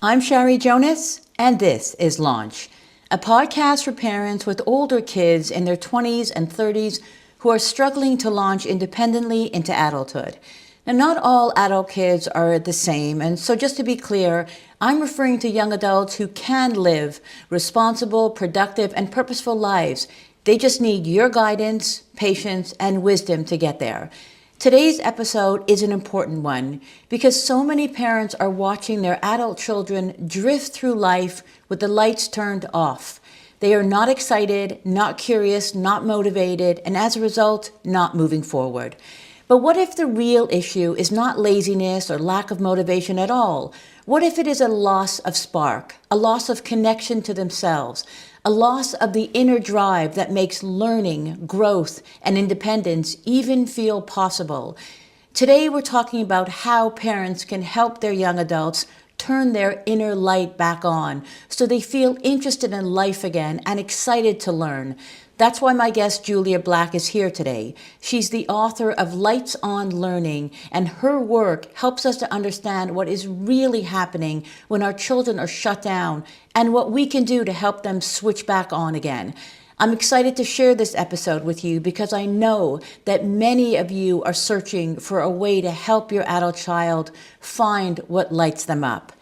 I'm Shari Jonas, and this is Launch, a podcast for parents with older kids in their 20s and 30s who are struggling to launch independently into adulthood. Now, not all adult kids are the same, and so just to be clear, I'm referring to young adults who can live responsible, productive, and purposeful lives. They just need your guidance, patience, and wisdom to get there. Today's episode is an important one because so many parents are watching their adult children drift through life with the lights turned off. They are not excited, not curious, not motivated, and as a result, not moving forward. But what if the real issue is not laziness or lack of motivation at all? What if it is a loss of spark, a loss of connection to themselves, a loss of the inner drive that makes learning, growth, and independence even feel possible? Today, we're talking about how parents can help their young adults turn their inner light back on so they feel interested in life again and excited to learn. That's why my guest Julia Black is here today. She's the author of Lights On Learning, and her work helps us to understand what is really happening when our children are shut down and what we can do to help them switch back on again. I'm excited to share this episode with you because I know that many of you are searching for a way to help your adult child find what lights them up.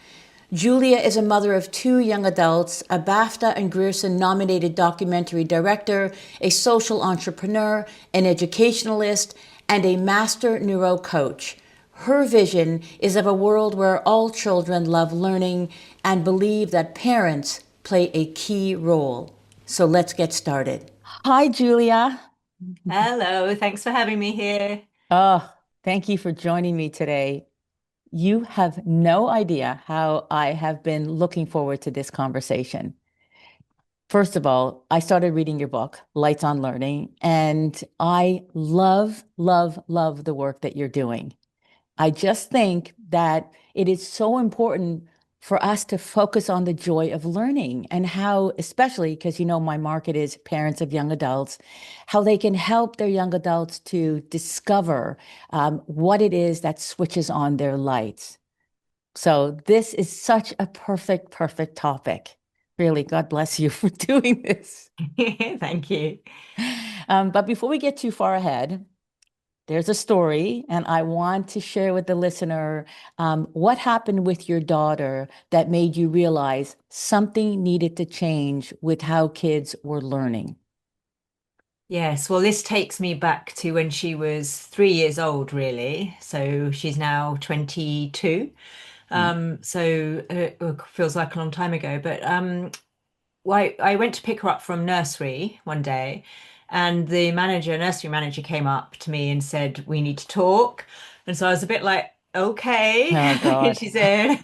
Julia is a mother of two young adults, a BAFTA and Grierson nominated documentary director, a social entrepreneur, an educationalist, and a master neuro coach. Her vision is of a world where all children love learning and believe that parents play a key role. So let's get started. Hi, Julia. Hello, thanks for having me here. Oh, thank you for joining me today. You have no idea how I have been looking forward to this conversation. First of all, I started reading your book, Lights on Learning, and I love, love, love the work that you're doing. I just think that it is so important for us to focus on the joy of learning and how, especially because my market is parents of young adults, how they can help their young adults to discover what it is that switches on their lights. So this is such a perfect, perfect topic. Really, God bless you for doing this. Thank you. But before we get too far ahead, there's a story, and I want to share with the listener what happened with your daughter that made you realize something needed to change with how kids were learning. Yes, well, this takes me back to when she was 3 years old, really. So she's now 22. Mm. So it feels like a long time ago. But I went to pick her up from nursery one day, and the nursery manager, came up to me and said, "We need to talk." And so I was a bit like, "Okay." Oh, And God. she said,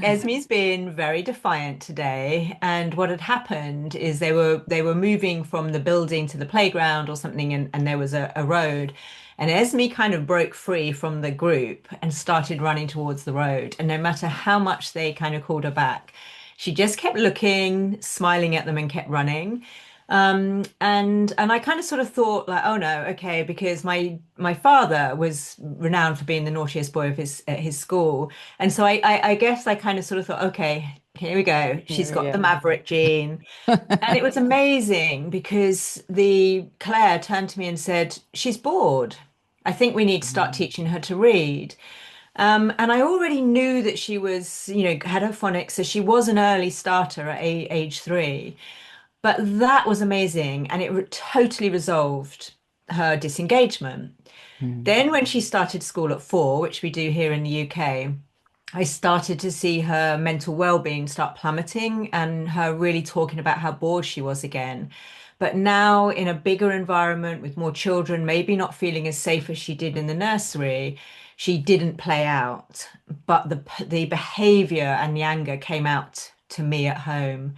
"Esme's been very defiant today, and what had happened is they were moving from the building to the playground or something, and there was a road." And Esme kind of broke free from the group and started running towards the road. And no matter how much they kind of called her back, she just kept looking, smiling at them, and kept running. And I kind of sort of thought like, oh no, okay, because my father was renowned for being the naughtiest boy of his at his school, and so I guess I kind of sort of thought, okay, here we go, she's Here we got the go. maverick gene. And it was amazing because the Claire turned to me and said, "She's bored. I think we need to start Mm. teaching her to read." And I already knew that she was, had her phonics, so she was an early starter at age 3. But that was amazing, and it totally resolved her disengagement. Mm. Then, when she started school at 4, which we do here in the UK, I started to see her mental well-being start plummeting and her really talking about how bored she was again. But now, in a bigger environment with more children, maybe not feeling as safe as she did in the nursery, she didn't play out. But the behavior and the anger came out to me at home.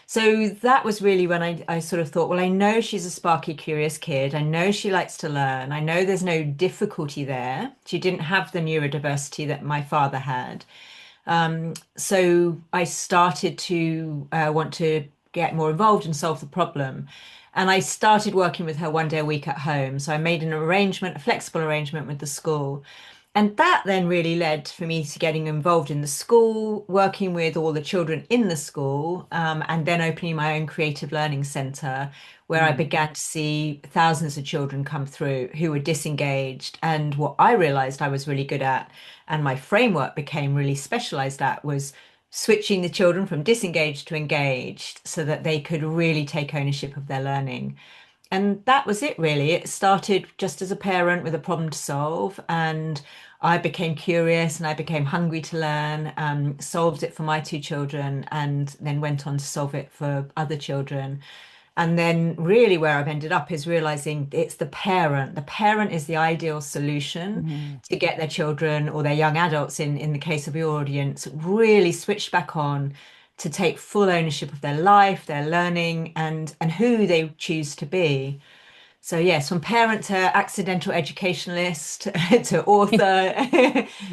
So that was really when I sort of thought, well, I know she's a sparky, curious kid. I know she likes to learn. I know there's no difficulty there. She didn't have the neurodiversity that my father had. So I started to want to get more involved and solve the problem. And I started working with her one day a week at home. So I made an arrangement, a flexible arrangement with the school. And that then really led for me to getting involved in the school, working with all the children in the school, and then opening my own creative learning centre, where I Mm. began to see thousands of children come through who were disengaged. And what I realized I was really good at, and my framework became really specialized at, was switching the children from disengaged to engaged so that they could really take ownership of their learning. And that was it, really. It started just as a parent with a problem to solve, and I became curious and I became hungry to learn, solved it for my two children, and then went on to solve it for other children. And then, really, where I've ended up is realizing it's the parent. The parent is the ideal solution Mhm. to get their children or their young adults, in the case of your audience, really switched back on to take full ownership of their life, their learning, and who they choose to be. So yes, from parent to accidental educationalist to author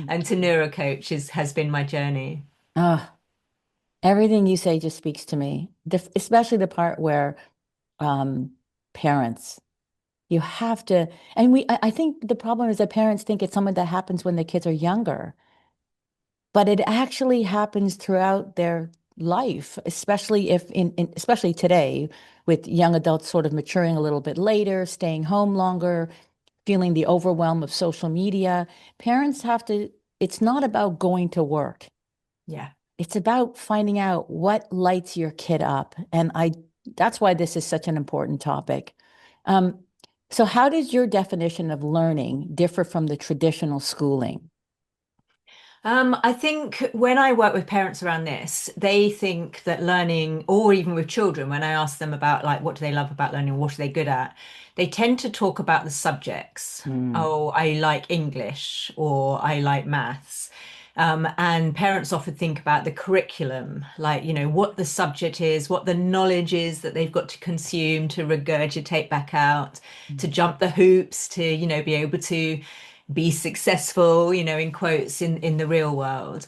and to neurocoach has been my journey. Ah, everything you say just speaks to me, especially the part where um, parents, you have to, and I think the problem is that parents think it's something that happens when the kids are younger, but it actually happens throughout their life, especially if especially today with young adults sort of maturing a little bit later, staying home longer, feeling the overwhelm of social media. Parents have to, it's not about going to work. Yeah. It's about finding out what lights your kid up. And that's why this is such an important topic. Um, so how does your definition of learning differ from the traditional schooling? I think when I work with parents around this, they think that learning, or even with children, when I ask them about like what do they love about learning, what are they good at, they tend to talk about the subjects. Mm. Oh, I like English or I like maths. And parents often think about the curriculum, like, what the subject is, what the knowledge is that they've got to consume, to regurgitate back out, to jump the hoops, to, be able to be successful, in quotes, in the real world.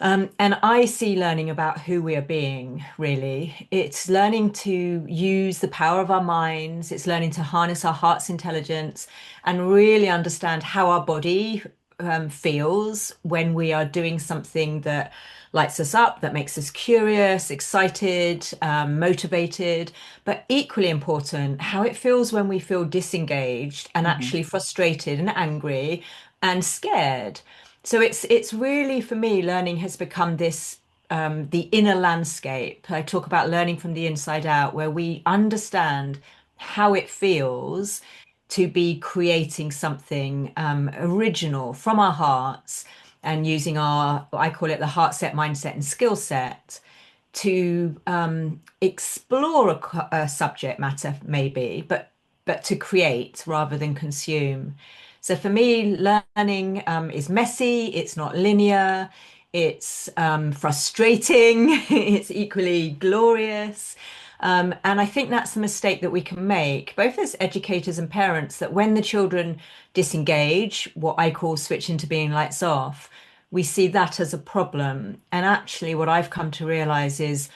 And I see learning about who we are being, really. It's learning to use the power of our minds, it's learning to harness our heart's intelligence and really understand how our body feels when we are doing something that lights us up, that makes us curious, excited, motivated, but equally important, how it feels when we feel disengaged and Mhm. actually frustrated and angry and scared. So it's really, for me, learning has become this the inner landscape. I talk about learning from the inside out, where we understand how it feels to be creating something original from our hearts and using I call it the heart set, mindset, and skill set to explore a subject matter, maybe, but to create rather than consume. So for me, learning is messy, it's not linear, it's frustrating, it's equally glorious. And I think that's the mistake that we can make, both as educators and parents, that when the children disengage, what I call switch into being lights off, we see that as a problem. And actually, what I've come to realize is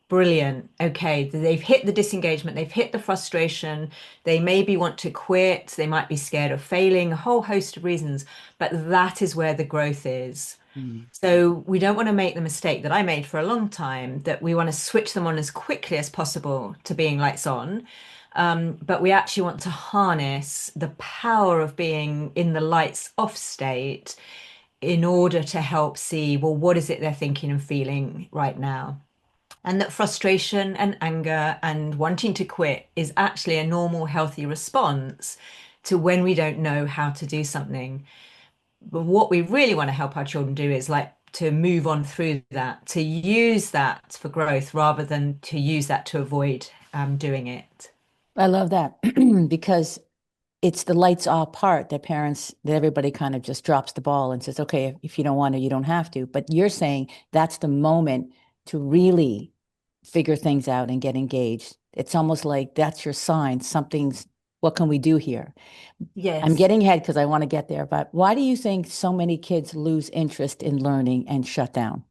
brilliant. Okay, they've hit the disengagement, they've hit the frustration, they maybe want to quit, they might be scared of failing, a whole host of reasons, but that is where the growth is. Mm. So we don't want to make the mistake that I made for a long time, that we want to switch them on as quickly as possible to being lights on. But we actually want to harness the power of being in the lights off state in order to help see, well, what is it they're thinking and feeling right now? And that frustration and anger and wanting to quit is actually a normal, healthy response to when we don't know how to do something. But what we really want to help our children do is like to move on through that, to use that for growth rather than to use that to avoid doing it. I love that because it's the lights off part that that everybody kind of just drops the ball and says, okay, if you don't want to, you don't have to. But you're saying that's the moment to really figure things out and get engaged. It's almost like that's your sign. What can we do here? I'm Yes. getting ahead because I want to get there. But why do you think so many kids lose interest in learning and shut down?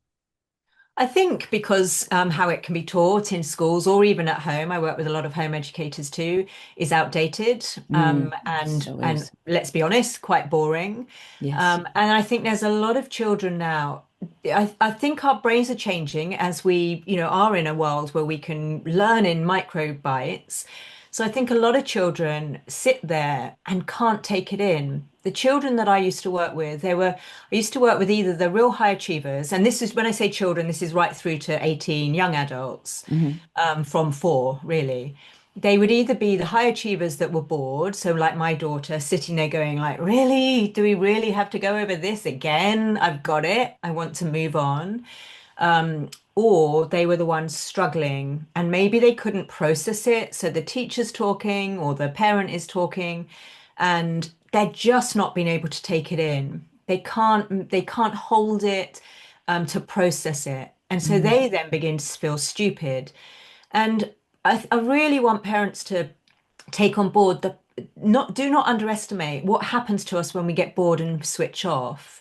I think because how it can be taught in schools or even at home, I work with a lot of home educators too, is outdated, So and is. let's be honest, quite boring. Yes. And I think there's a lot of children now. I think our brains are changing as we, are in a world where we can learn in micro bites. So I think a lot of children sit there and can't take it in. The children that I used to work with, I used to work with either the real high achievers, and this is when I say children, this is right through to 18 young adults, Hmm. from four, really. They would either be the high achievers that were bored, so like my daughter sitting there going like, really? Do we really have to go over this again? I've got it. I want to move on. Or they were the ones struggling and maybe they couldn't process it. So the teacher's talking or the parent is talking and they're just not being able to take it in. They can't hold it to process it. And so Mm. they then begin to feel stupid. And I really want parents to take on board the not do not underestimate what happens to us when we get bored and switch off.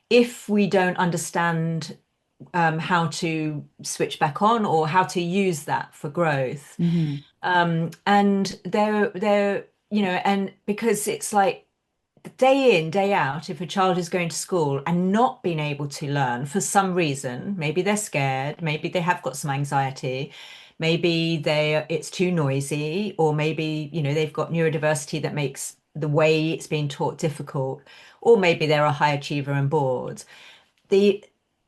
If we don't understand how to switch back on or how to use that for growth. Hmm. And and because it's like day in, day out, if a child is going to school and not being able to learn for some reason, maybe they're scared, maybe they have got some anxiety, maybe it's too noisy, or maybe, they've got neurodiversity that makes the way it's being taught difficult, or maybe they're a high achiever and bored. The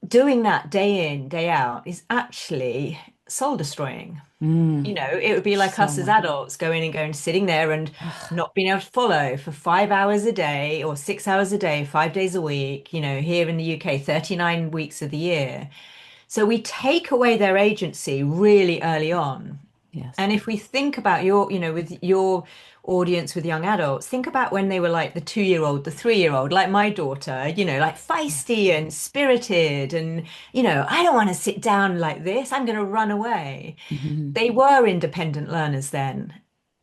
Doing that day in, day out is actually soul destroying. Mm. It would be like So us as much. adults going and sitting there and Ugh. not being able to follow for 5 hours a day or 6 hours a day, 5 days a week, here in the UK, 39 weeks of the year. So we take away their agency really early on. Yes. And if we think about with your audience with young adults, think about when they were like the 2-year-old, the 3-year-old, like my daughter, like Yes. feisty and spirited. And, I don't want to sit down like this. I'm going to run away. Hmm. They were independent learners then.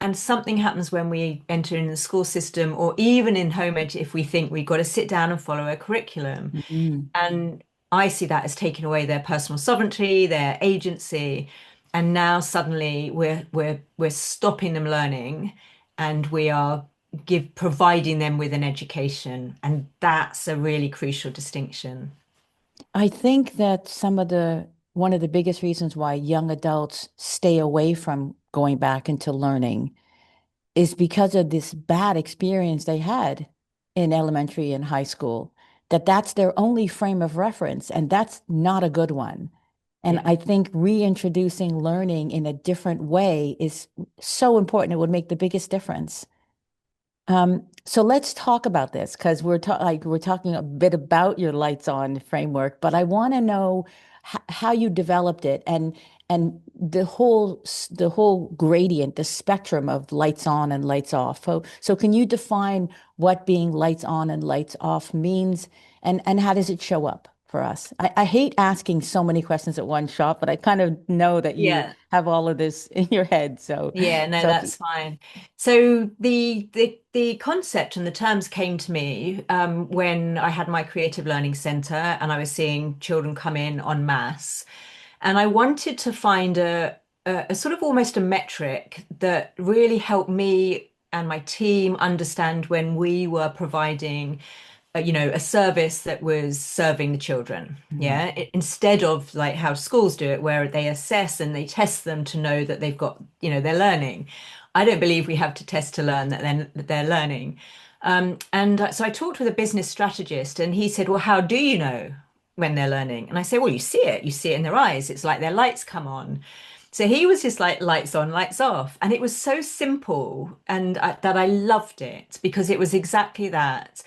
And something happens when we enter in the school system or even in home ed if we think we've got to sit down and follow a curriculum. Hmm. And I see that as taking away their personal sovereignty, their agency. And now suddenly we're stopping them learning and we are providing them with an education. And that's a really crucial distinction. I think that one of the biggest reasons why young adults stay away from going back into learning is because of this bad experience they had in elementary and high school, that's their only frame of reference, and that's not a good one. And Yeah. I think reintroducing learning in a different way is so important. It would make the biggest difference. So let's talk about this because we're talking a bit about your lights on framework, but I want to know how you developed it and the whole gradient, the spectrum of lights on and lights off. So can you define what being lights on and lights off means and how does it show up for us? I hate asking so many questions at one shot, but I kind of know that you Yeah. have all of this in your head. So Yeah, no, so that's fine. So the concept and the terms came to me when I had my creative learning center and I was seeing children come in en masse, and I wanted to find a sort of almost a metric that really helped me and my team understand when we were providing a service that was serving the children. Mhm. Yeah. Instead of like how schools do it, where they assess and they test them to know that they've got, they're learning. I don't believe we have to test to learn that they're learning. So I talked with a business strategist and he said, well, how do you know when they're learning? And I say, well, you see it in their eyes. It's like their lights come on. So he was just like lights on, lights off. And it was so simple that I loved it because it was exactly that.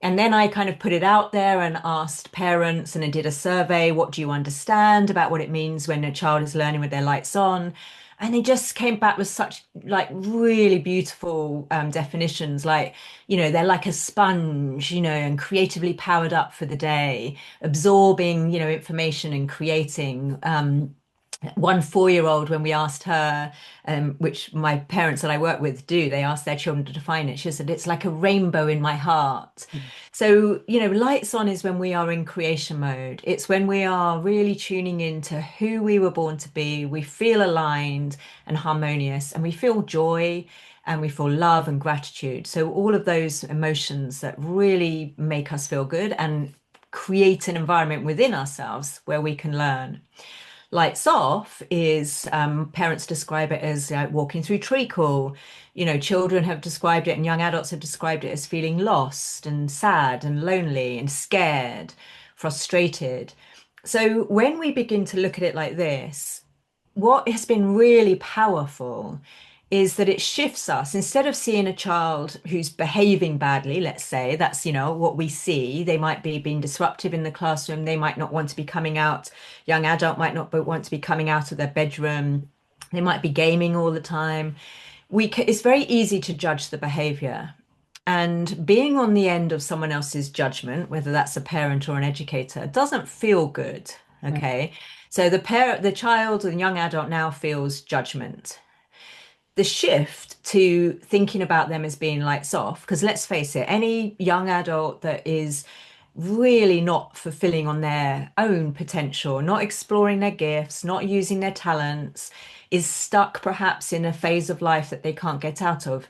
And then I kind of put it out there and asked parents and I did a survey. What do you understand about what it means when a child is learning with their lights on? And they just came back with such like really beautiful definitions, like, they're like a sponge, and creatively powered up for the day, absorbing, information and creating. One 4-year-old, when we asked her, which my parents that I work with do, they asked their children to define it. She said, it's like a rainbow in my heart. Mm. So, lights on is when we are in creation mode. It's when we are really tuning into who we were born to be. We feel aligned and harmonious, and we feel joy and we feel love and gratitude. So, all of those emotions that really make us feel good and create an environment within ourselves where we can learn. Lights off is parents describe it as walking through treacle. Children have described it and young adults have described it as feeling lost and sad and lonely and scared, frustrated. So when we begin to look at it like this, what has been really powerful is that it shifts us. Instead of seeing a child who's behaving badly, let's say, that's, what we see. They might be being disruptive in the classroom. They might not want to be coming out. Young adult might not want to be coming out of their bedroom. They might be gaming all the time. It's very easy to judge the behavior. And being on the end of someone else's judgment, whether that's a parent or an educator, doesn't feel good. Right. Okay. So the child or the young adult now feels judgment. The shift to thinking about them as being lights off, because let's face it, any young adult that is really not fulfilling on their own potential, not exploring their gifts, not using their talents, is stuck perhaps in a phase of life that they can't get out of,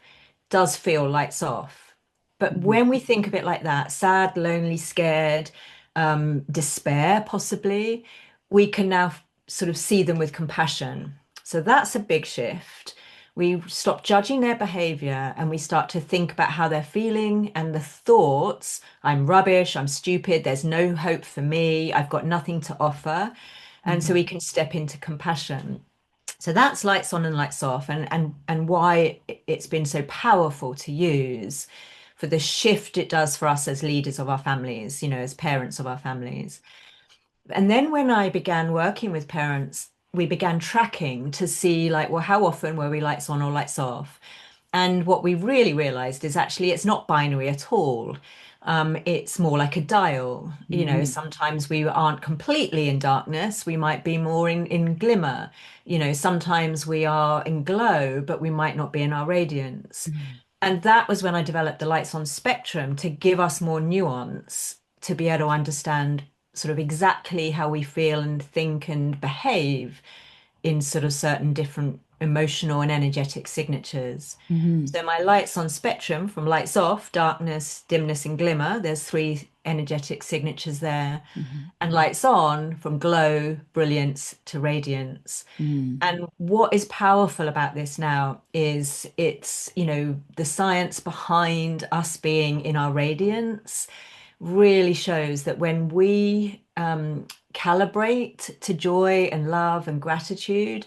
does feel lights off. But Mhm. when we think of it like that, sad, lonely, scared, despair, possibly, we can now sort of see them with compassion. So that's a big shift. We stop judging their behavior and we start to think about how they're feeling and the thoughts, I'm rubbish, I'm stupid, there's no hope for me, I've got nothing to offer. And so Mhm. we can step into compassion. So that's lights on and lights off, and why it's been so powerful to use for the shift it does for us as leaders of our families, as parents of our families. And then when I began working with parents, we began tracking to see like, well, how often were we lights on or lights off? And what we really realized is actually it's not binary at all. It's more like a dial. Mhm. Sometimes we aren't completely in darkness. We might be more in glimmer. Sometimes we are in glow, but we might not be in our radiance. Mhm. And that was when I developed the lights on spectrum to give us more nuance, to be able to understand sort of exactly how we feel and think and behave in sort of certain different emotional and energetic signatures. Mhm. So my lights on spectrum from lights off, darkness, dimness, and glimmer, there's three energetic signatures there. Mhm. And lights on from glow, brilliance to radiance. Mhm. And what is powerful about this now is it's, the science behind us being in our radiance really shows that when we calibrate to joy and love and gratitude,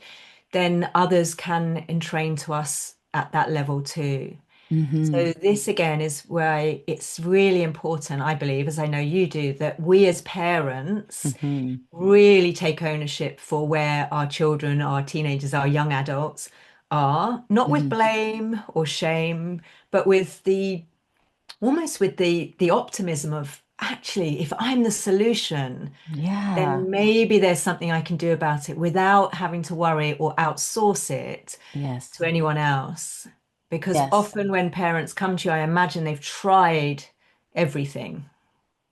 then others can entrain to us at that level too. Mhm. So this again is where it's really important, I believe, as I know you do, that we as parents Mhm. really take ownership for where our children, our teenagers, our young adults are, not with Mhm. blame or shame, but with the almost with the optimism of actually, if I'm the solution, Yeah. then maybe there's something I can do about it without having to worry or outsource it Yes. to anyone else. Because Yes. often when parents come to you, I imagine they've tried everything.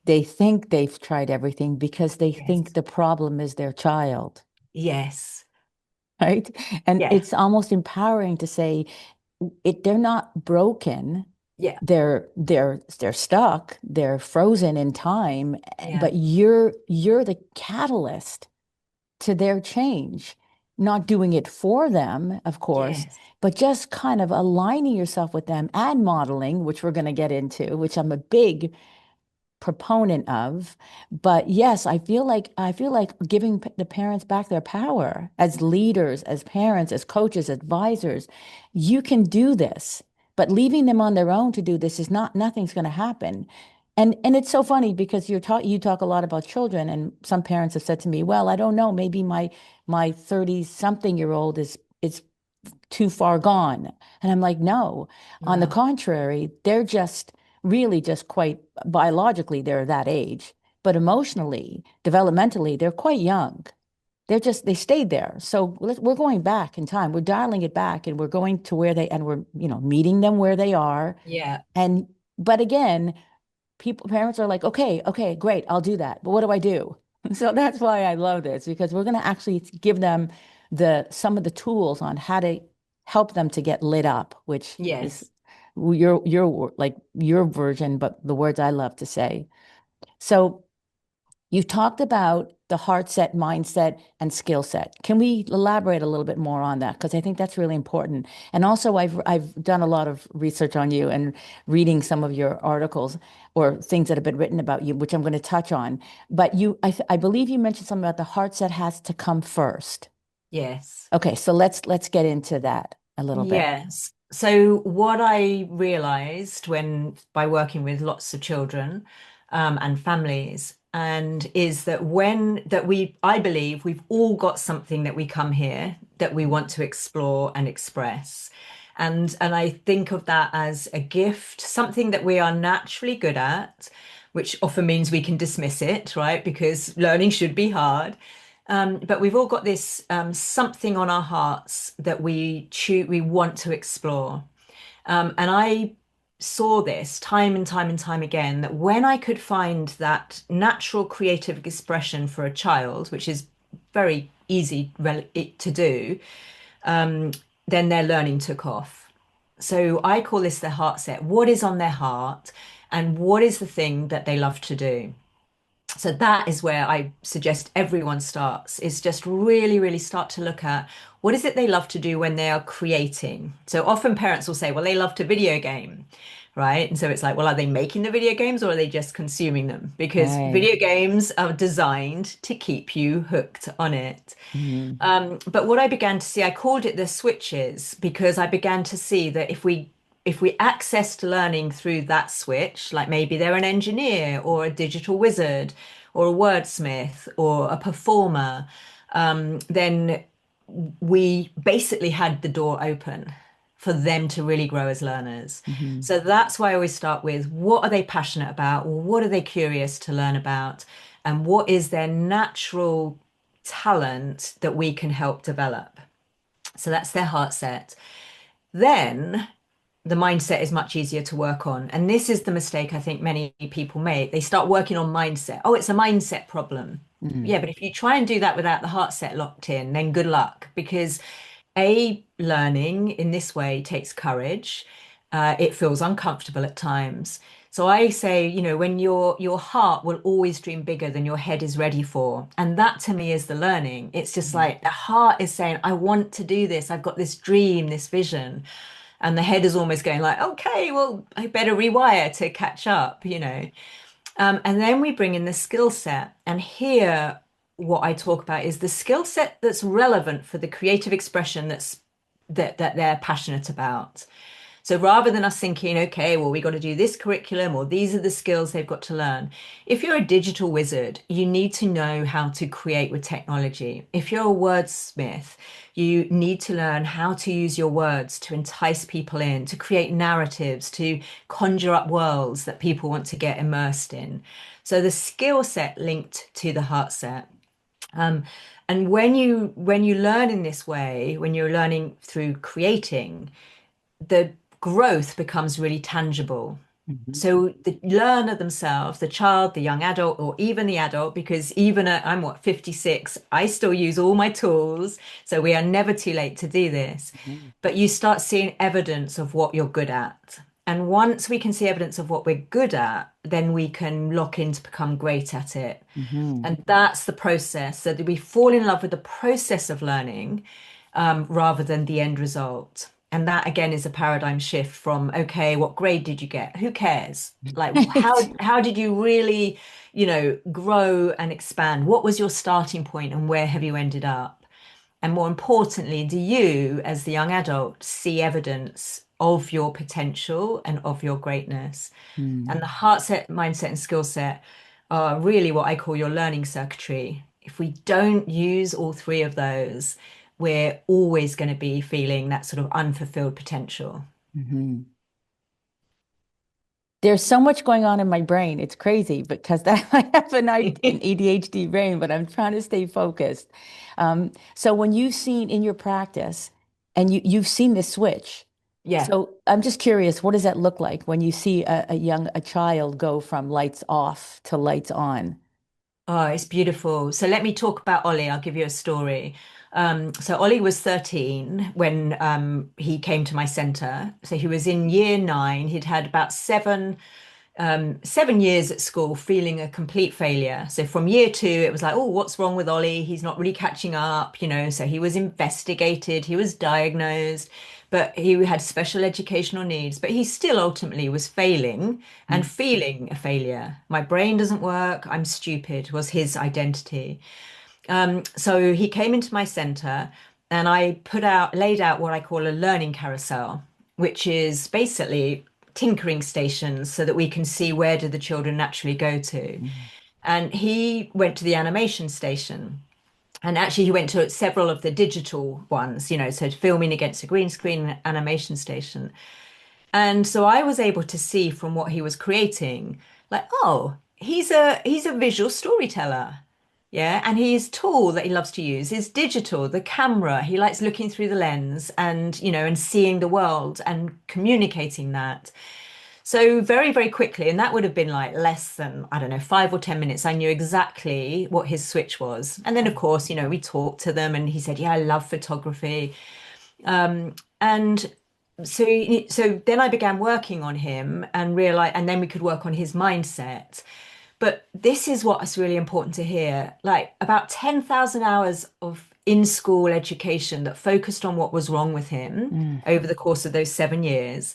They think they've tried everything because they think Yes. the problem is their child, Yes. right? And Yeah. it's almost empowering to say they're not broken. Yeah. They're stuck, they're frozen in time, Yeah. but you're the catalyst to their change. Not doing it for them, of course, Yes. but just kind of aligning yourself with them and modeling, which we're going to get into, which I'm a big proponent of. But yes, I feel like giving the parents back their power as leaders, as parents, as coaches, advisors. You can do this, but leaving them on their own to do this is not nothing's going to happen. And it's so funny because you talk a lot about children, and some parents have said to me, well, I don't know, maybe my 30 something year old is too far gone. And I'm like, no, on the Wow. contrary, they're just really just quite biologically, they're that age, but emotionally, developmentally, they're quite young. they stayed there. So we're going back in time. We're dialing it back and we're going to where they, and we're, meeting them where they are. Yeah. And, but again, parents are like, okay, okay, great, I'll do that. But what do I do? So that's why I love this, because we're going to actually give them some of the tools on how to help them to get lit up, which is Yes. like your version, but the words I love to say. So you've talked about the heart set, mindset, and skill set. Can we elaborate a little bit more on that? Because I think that's really important. And also, I've done a lot of research on you and reading some of your articles or things that have been written about you, which I'm going to touch on. But I believe you mentioned something about the heart set has to come first. Yes. Okay, so let's get into that a little bit. Yes. So what I realized when by working with lots of children and families, and is that I believe we've all got something that we come here that we want to explore and express. And I think of that as a gift, something that we are naturally good at, which often means we can dismiss it, right? Because learning should be hard. But we've all got this something on our hearts that we want to explore. And I saw this time and time and time again that when I could find that natural creative expression for a child, which is very easy to do, um, then their learning took off. So I call this their heart set. What is on their heart, and what is the thing that they love to do? So that is where I suggest everyone starts, is just really, really start to look at what is it they love to do when they are creating. So often parents will say, well, they love to video game, right? And so it's like, well, are they making the video games or are they just consuming them? Because Right. video games are designed to keep you hooked on it. Mhm. But what I began to see, I called it the switches because I began to see that if we accessed learning through that switch, like maybe they're an engineer or a digital wizard or a wordsmith or a performer, then we basically had the door open for them to really grow as learners. Mhm. So that's why I always start with what are they passionate about? What are they curious to learn about? And what is their natural talent that we can help develop? So that's their heart set. Then the mindset is much easier to work on. And this is the mistake I think many people make. They start working on mindset. Oh, it's a mindset problem. Mhm. Yeah, but if you try and do that without the heart set locked in, then good luck because learning in this way takes courage. It feels uncomfortable at times. So I say, when your heart will always dream bigger than your head is ready for. And that to me is the learning. It's just Mhm. like the heart is saying, I want to do this. I've got this dream, this vision. And the head is almost going like, okay, well, I better rewire to catch up. And then we bring in the skill set. And here, what I talk about is the skill set that's relevant for the creative expression that they're passionate about. So rather than us thinking, okay, well, we got to do this curriculum or these are the skills they've got to learn. If you're a digital wizard, you need to know how to create with technology. If you're a wordsmith, you need to learn how to use your words to entice people in, to create narratives, to conjure up worlds that people want to get immersed in. So the skill set linked to the heart set. Um, and when you learn in this way, when you're learning through creating, the growth becomes really tangible. Mhm. So the learner themselves, the child, the young adult, or even the adult, because even at, I'm what, 56, I still use all my tools. So we are never too late to do this. Mhm. But you start seeing evidence of what you're good at. And once we can see evidence of what we're good at, then we can lock in to become great at it. Mhm. And that's the process. So that we fall in love with the process of learning rather than the end result. And that again is a paradigm shift from, okay, what grade did you get? Who cares? Like how did you really, grow and expand? What was your starting point and where have you ended up? And more importantly, do you, as the young adult, see evidence of your potential and of your greatness? Mhm. And the heart set, mindset, and skill set are really what I call your learning circuitry. If we don't use all three of those, we're always going to be feeling that sort of unfulfilled potential. Mhm. There's so much going on in my brain. It's crazy because I have an ADHD brain, but I'm trying to stay focused. So when you've seen in your practice and you've seen this switch, Yeah. so I'm just curious, what does that look like when you see a child go from lights off to lights on? Oh, it's beautiful. So let me talk about Ollie. I'll give you a story. So Ollie was 13 when he came to my center. So he was in year 9. He'd had about 7 years at school feeling a complete failure. So from year 2, it was like, oh, what's wrong with Ollie? He's not really catching up, you know. So he was investigated, he was diagnosed, but he had special educational needs. But he still ultimately was failing and Mm. feeling a failure. My brain doesn't work, I'm stupid, was his identity. So he came into my center and I laid out what I call a learning carousel, which is basically tinkering stations so that we can see where do the children naturally go to. Mm. And he went to the animation station. And actually, he went to several of the digital ones, you know, so filming against a green screen animation station. And so I was able to see from what he was creating, like, oh, he's a visual storyteller. Yeah, and his tool that he loves to use is digital, the camera. He likes looking through the lens and, you know, and seeing the world and communicating that. So very, very quickly, and that would have been like less than, I don't know, 5 or 10 minutes, I knew exactly what his switch was. And then, of course, you know, we talked to them and he said, yeah, I love photography. And so then I began working on him and realized, and then we could work on his mindset. But this is what's really important to hear. Like about 10,000 hours of in-school education that focused on what was wrong with him Mm. over the course of those 7 years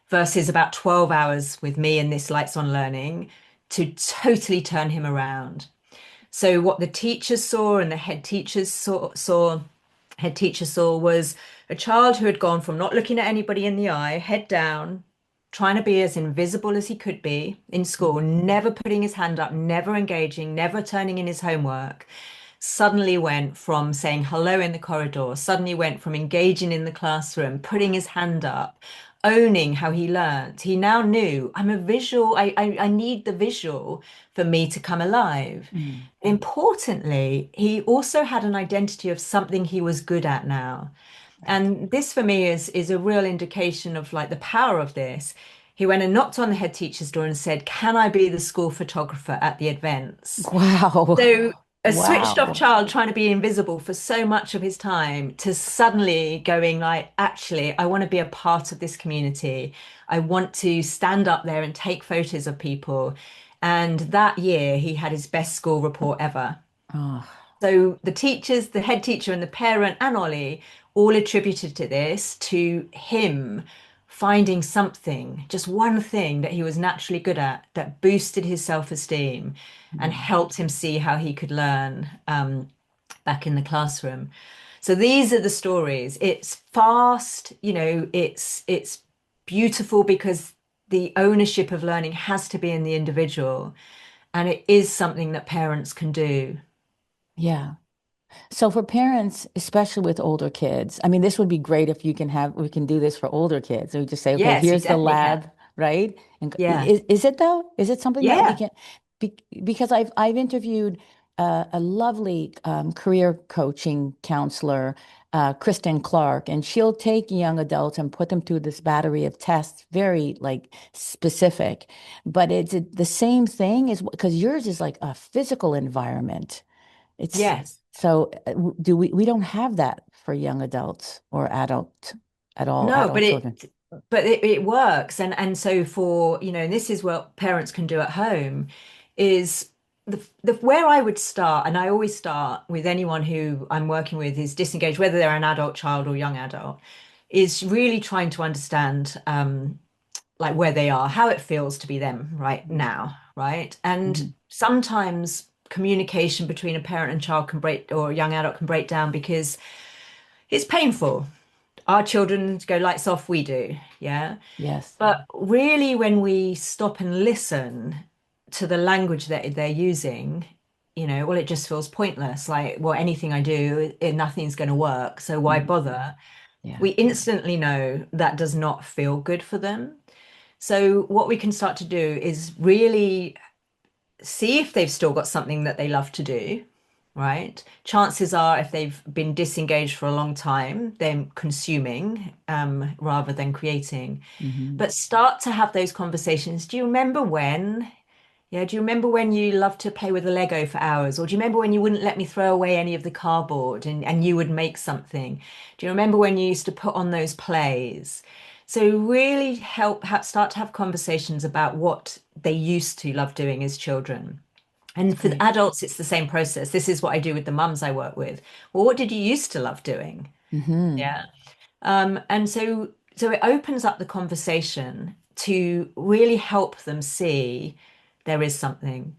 versus about 12 hours with me in this lights on learning to totally turn him around. So what the teachers saw and the head teacher saw was a child who had gone from not looking at anybody in the eye, head down, trying to be as invisible as he could be in school, never putting his hand up, never engaging, never turning in his homework, suddenly went from saying hello in the corridor, suddenly went from engaging in the classroom, putting his hand up, owning how he learned. He now knew I'm a visual, I need the visual for me to come alive. Mm. Importantly, he also had an identity of something he was good at now. Right. And this for me is a real indication of like the power of this. He went and knocked on the head teacher's door and said, "Can I be the school photographer at the events?" Wow. So a switched off Wow. child trying to be invisible for so much of his time to suddenly going like, actually, I want to be a part of this community. I want to stand up there and take photos of people. And that year he had his best school report ever. Oh, So the teachers, the head teacher and the parent and Ollie all attributed to this to him finding something, just one thing that he was naturally good at that boosted his self-esteem and mm. helped him see how he could learn back in the classroom. So these are the stories. It's fast, you know, it's beautiful because the ownership of learning has to be in the individual, and it is something that parents can do. Yeah. So for parents, especially with older kids, I mean, this would be great if we can do this for older kids. We just say, okay, Yes, we here's the definitely can. lab, right? And Yeah. is it though? Is it something that we Yeah. can, because I've interviewed a lovely career coaching counselor, Kristen Clark, and she'll take young adults and put them through this battery of tests, very like specific, but it's the same thing is because yours is like a physical environment. It's Yes. so do we don't have that for young adults or No, adult but children. it works. And so for, you know, and this is what parents can do at home is the where I would start, and I always start with anyone who I'm working with is disengaged, whether they're an adult child or young adult, is really trying to understand like where they are, how it feels to be them right now, right? And Mhm. sometimes communication between a parent and child can break, or a young adult can break down because it's painful. Our children go lights off, we do, yeah. Yes. But really, when we stop and listen to the language that they're using, you know, well, it just feels pointless. Like, well, anything I do, nothing's going to work. So why Mhm. bother? Yeah. We instantly know that does not feel good for them. So what we can start to do is really see if they've still got something that they love to do, right? Chances are, if they've been disengaged for a long time, they're consuming rather than creating. Hmm. But start to have those conversations. Do you remember when? Yeah, do you remember when you loved to play with the Lego for hours? Or do you remember when you wouldn't let me throw away any of the cardboard and you would make something? Do you remember when you used to put on those plays? So really start to have conversations about what they used to love doing as children. That's And for the great. adults, it's the same process. This is what I do with the mums I work with. Well, what did you used to love doing? Hmm. Yeah. And so it opens up the conversation to really help them see there is something.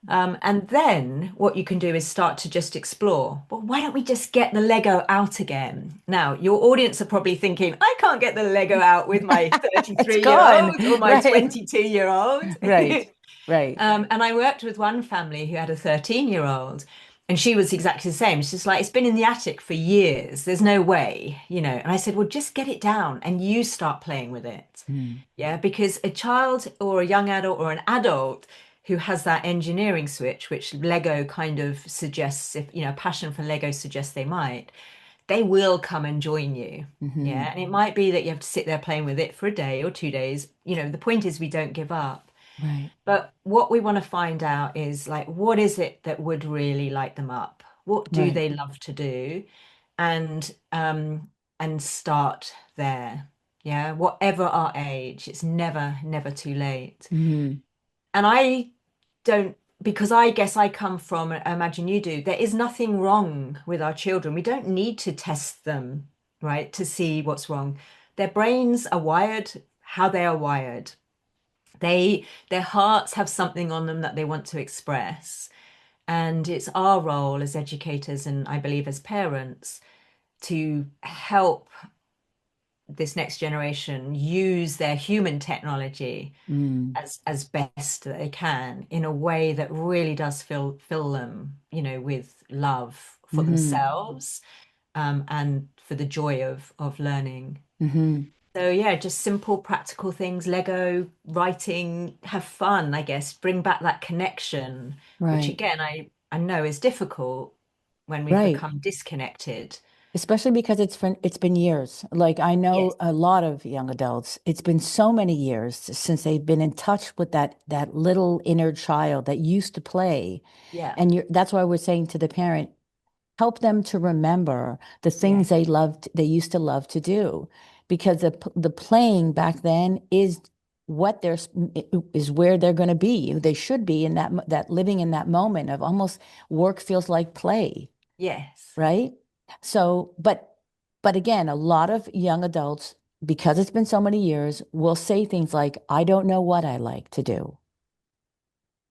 And then what you can do is start to just explore. Well, why don't we just get the Lego out again? Now, your audience are probably thinking, I can't get the Lego out with my It's 33-year-old gone. or my Right. 22-year-old. Right. Right. And I worked with one family who had a 13-year-old, and she was exactly the same. She's just like, it's been in the attic for years. There's no way, you know. And I said, well, just get it down and you start playing with it. Mm. Yeah, because a child or a young adult or an adult who has that engineering switch, which Lego kind of suggests, if you know, passion for Lego suggests they might, they will come and join you. Hmm. Yeah, and it might be that you have to sit there playing with it for a day or 2 days. You know, the point is we don't give up. Right. But what we want to find out is like, what is it that would really light them up? What do Right. they love to do? And start there. Yeah, whatever our age, it's never too late. Hmm. And I don't, because I guess I come from, I imagine you do, there is nothing wrong with our children. We don't need to test them, right, to see what's wrong. Their brains are wired how they are wired. Their hearts have something on them that they want to express. And it's our role as educators and I believe as parents to help this next generation use their human technology Mm. as best that they can in a way that really does fill them, you know, with love for Hmm. themselves, and for the joy of learning. Hmm. So yeah, just simple practical things, Lego, writing, have fun, I guess, bring back that connection, which Right. again I know is difficult when we've Right. become disconnected. Especially because it's been years. Like I know Yes. a lot of young adults. It's been so many years since they've been in touch with that little inner child that used to play. Yeah. And that's why we're saying to the parent, help them to remember the things Yes. they used to love to do, because the playing back then what they're is where they're going to be. They should be in that living in that moment of almost work feels like play, Yes. right? So, but again, a lot of young adults, because it's been so many years, will say things like, I don't know what I like to do.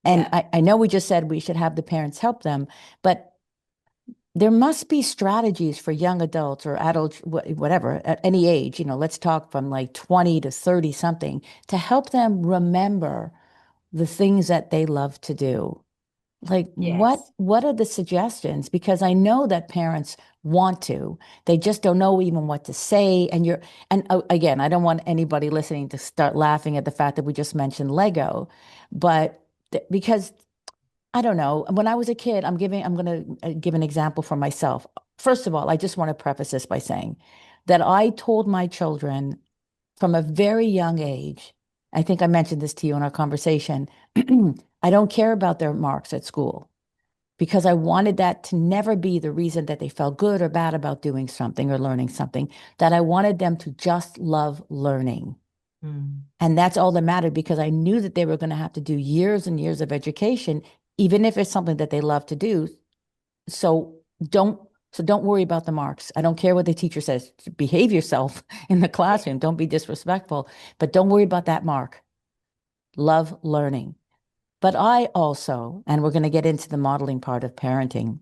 And Yeah. I know we just said we should have the parents help them, but there must be strategies for young adults or adults, whatever, at any age, let's talk from like 20 to 30 something, to help them remember the things that they love to do. Like Yes. what are the suggestions? Because I know that parents want to. They just don't know even what to say. Again, I don't want anybody listening to start laughing at the fact that we just mentioned Lego, but because I don't know. When I was a kid, I'm going to give an example for myself. First of all, I just want to preface this by saying that I told my children from a very young age, I think I mentioned this to you in our conversation, I don't care about their marks at school, because I wanted that to never be the reason that they felt good or bad about doing something or learning something, that I wanted them to just love learning. Mm. And that's all that mattered, because I knew that they were going to have to do years and years of education, even if it's something that they love to do. So don't don't worry about the marks. I don't care what the teacher says. Behave yourself in the Yeah. classroom. Don't be disrespectful, but don't worry about that mark. Love learning. But I also, and we're going to get into the modeling part of parenting,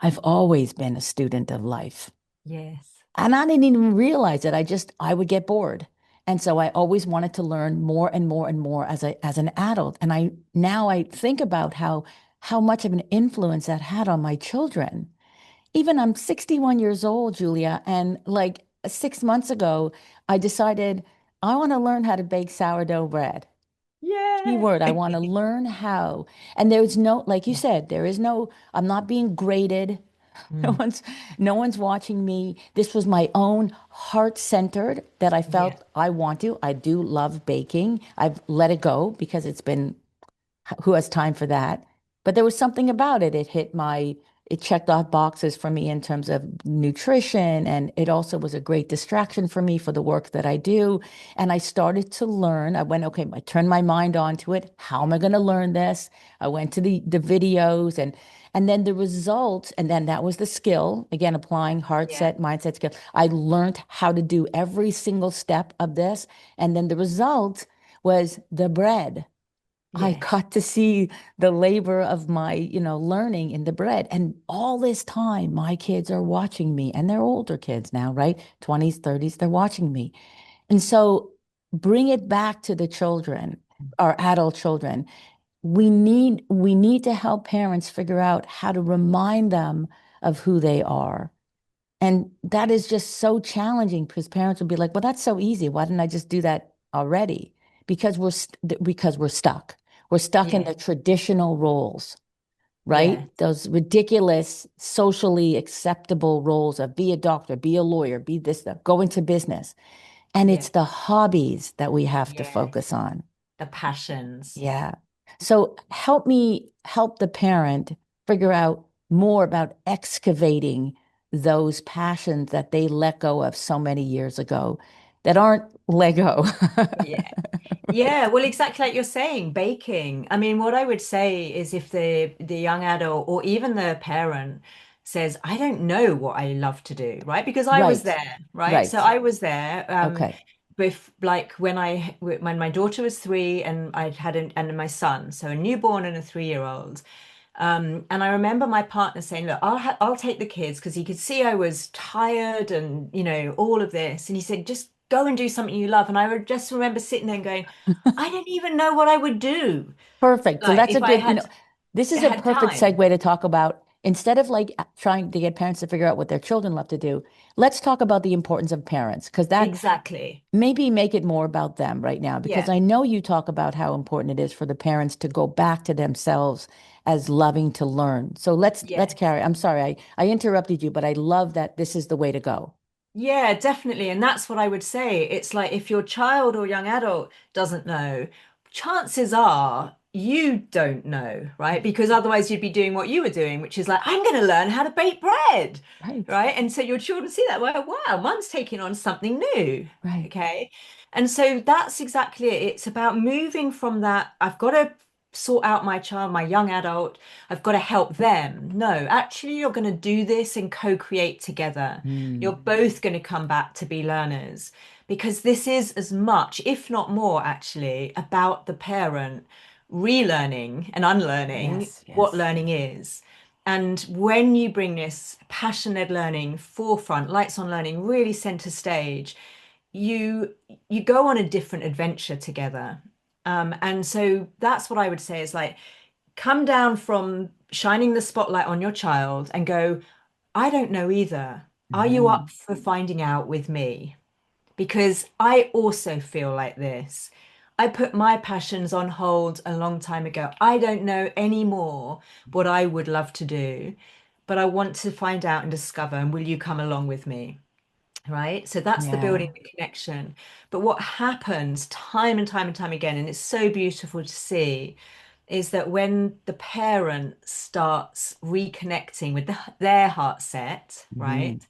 I've always been a student of life. Yes. And I didn't even realize it. I would get bored. And so I always wanted to learn more and more and more as an adult. And I think about how much of an influence that had on my children. Even I'm 61 years old, Julia, and like 6 months ago, I decided I want to learn how to bake sourdough bread. Yeah. Keyword, I want to learn how. And there's no, like you said, there is no, I'm not being graded. No Mm. one's, no one's watching me. This was my own heart-centered that I Yeah. felt I want to. I do love baking. I've let it go because it's been who has time for that? But there was something about it. It checked off boxes for me in terms of nutrition. And it also was a great distraction for me for the work that I do. And I started to learn. I went, okay, I turned my mind onto it. How am I going to learn this? I went to the videos and then the results, and then that was the skill, again, applying heart Yeah. set, mindset skill. I learned how to do every single step of this. And then the result was the bread. I Yeah. got to see the labor of my, learning in the bread. And all this time, my kids are watching me, and they're older kids now, right? 20s, 30s, they're watching me. And so bring it back to the children, our adult children. We need to help parents figure out how to remind them of who they are. And that is just so challenging because parents will be like, well, that's so easy. Why didn't I just do that already? Because we're stuck. We're stuck in Yeah. the traditional roles, right? Yeah. Those ridiculous, socially acceptable roles of be a doctor, be a lawyer, be this stuff, go into business. And Yeah. it's the hobbies that we have to focus Yes. on. The passions. Yeah. So help me help the parent figure out more about excavating those passions that they let go of so many years ago that aren't Lego. Yeah. Yeah, well, exactly like you're saying, baking. I mean, what I would say is if the young adult or even the parent says, I don't know what I love to do, right? Because I was Right, there, right? So right. I was there. Okay. Like when my daughter was 3 and I'd had and my son, so a newborn and a 3-year-old. And I remember my partner saying, "Look, I'll take the kids," because he could see I was tired and all of this. And he said, "Just go and do something you love." And I would just remember sitting there and going, "I don't even know what I would do, Perfect. So like that's a if I good, this is a had perfect time." segue to talk about instead of like trying to get parents to figure out what their children love to do, let's talk about the importance of parents because that Exactly. maybe make it more about them right now because Yeah. I know you talk about how important it is for the parents to go back to themselves as loving to learn. So let's Yes. carry. I'm sorry, I interrupted you, but I love that this is the way to go. Yeah, definitely. And that's what I would say. It's like if your child or young adult doesn't know, chances are you don't know, right? Because otherwise you'd be doing what you were doing, which is like, I'm going to learn how to bake bread, Right, right? And so your children see that, well, wow, mum's taking on something new. right. Okay. And so that's exactly it. It's about moving from that, I've got to sort out my child, my young adult, I've got to help them. No, actually, you're going to do this and co-create together. You're Mm, both going to come back to be learners because this is as much, if not more, actually, about the parent relearning and unlearning yes, what yes. learning is. And when you bring this passion-led learning forefront, lights on learning, really center stage, you you go on a different adventure together. And so that's what I would say is like, come down from shining the spotlight on your child and go, I don't know either. Are you up Mhm. for finding out with me? Because I also feel like this. I put my passions on hold a long time ago. I don't know anymore what I would love to do, but I want to find out and discover. And will you come along with me? Right? So that's the building Yeah. the connection. But what happens time and time and time again, and it's so beautiful to see, is that when the parent starts reconnecting with their heart set, Mhm. right?